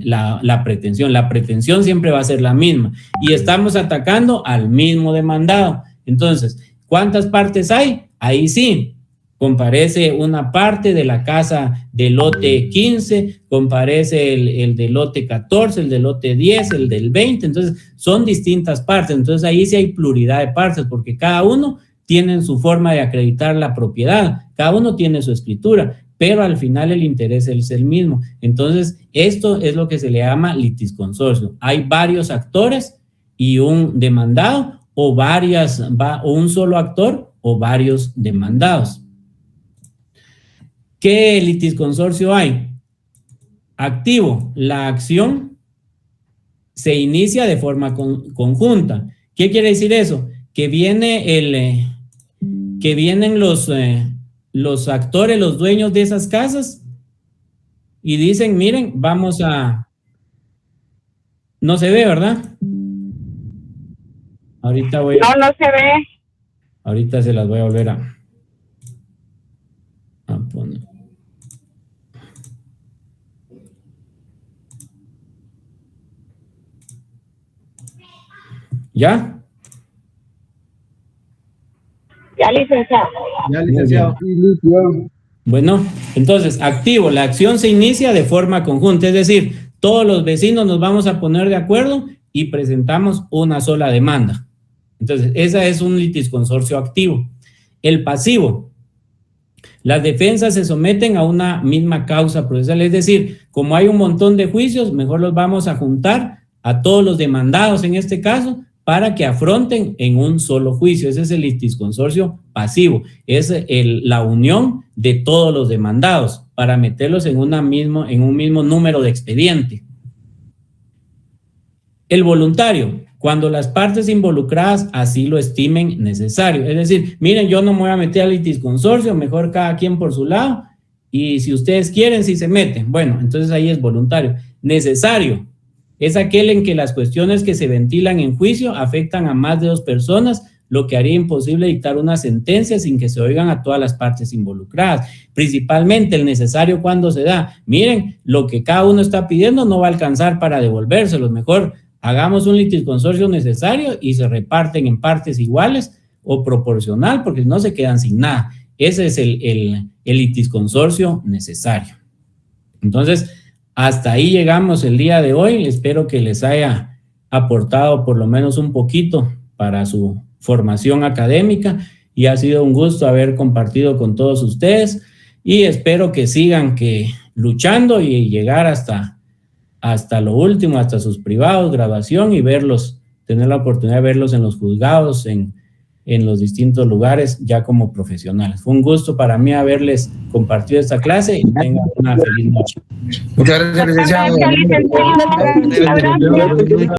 la pretensión. La pretensión siempre va a ser la misma y estamos atacando al mismo demandado. Entonces, ¿cuántas partes hay? Ahí sí, comparece una parte de la casa del lote 15, comparece el del lote 14, el del lote 10, el del 20, entonces son distintas partes. Entonces ahí sí hay pluralidad de partes porque cada uno tiene su forma de acreditar la propiedad, cada uno tiene su escritura, pero al final el interés es el mismo. Entonces esto es lo que se le llama litisconsorcio. Hay varios actores y un demandado o un solo actor o varios demandados. ¿Qué litisconsorcio hay? Activo, la acción se inicia de forma conjunta. ¿Qué quiere decir eso? Que vienen los actores, los dueños de esas casas y dicen, miren, vamos a... No se ve, ¿verdad? Ahorita voy a... No se ve. Ahorita se las voy a volver a poner. ¿Ya? Ya, licenciado. Ya, licenciado. Bueno, entonces, activo, la acción se inicia de forma conjunta, es decir, todos los vecinos nos vamos a poner de acuerdo y presentamos una sola demanda. Entonces, esa es un litisconsorcio activo. El pasivo. Las defensas se someten a una misma causa procesal, es decir, como hay un montón de juicios, mejor los vamos a juntar a todos los demandados en este caso para que afronten en un solo juicio. Ese es el litisconsorcio pasivo, es la unión de todos los demandados para meterlos en un mismo número de expediente. El voluntario, cuando las partes involucradas así lo estimen necesario. Es decir, miren, yo no me voy a meter al litisconsorcio, mejor cada quien por su lado, y si ustedes quieren, si se meten. Bueno, entonces ahí es voluntario. Necesario es aquel en que las cuestiones que se ventilan en juicio afectan a más de 2 personas, lo que haría imposible dictar una sentencia sin que se oigan a todas las partes involucradas. Principalmente el necesario cuando se da. Miren, lo que cada uno está pidiendo no va a alcanzar para devolvérselo. Mejor hagamos un litisconsorcio necesario y se reparten en partes iguales o proporcional, porque no se quedan sin nada. Ese es el litisconsorcio necesario. Entonces, hasta ahí llegamos el día de hoy. Espero que les haya aportado por lo menos un poquito para su formación académica y ha sido un gusto haber compartido con todos ustedes y espero que sigan luchando y llegar hasta lo último, hasta sus privados, graduación y verlos, tener la oportunidad de verlos en los juzgados, en los distintos lugares ya como profesionales. Fue un gusto para mí haberles compartido esta clase y tengan una feliz noche. Muchas gracias, licenciado. Gracias, licenciado.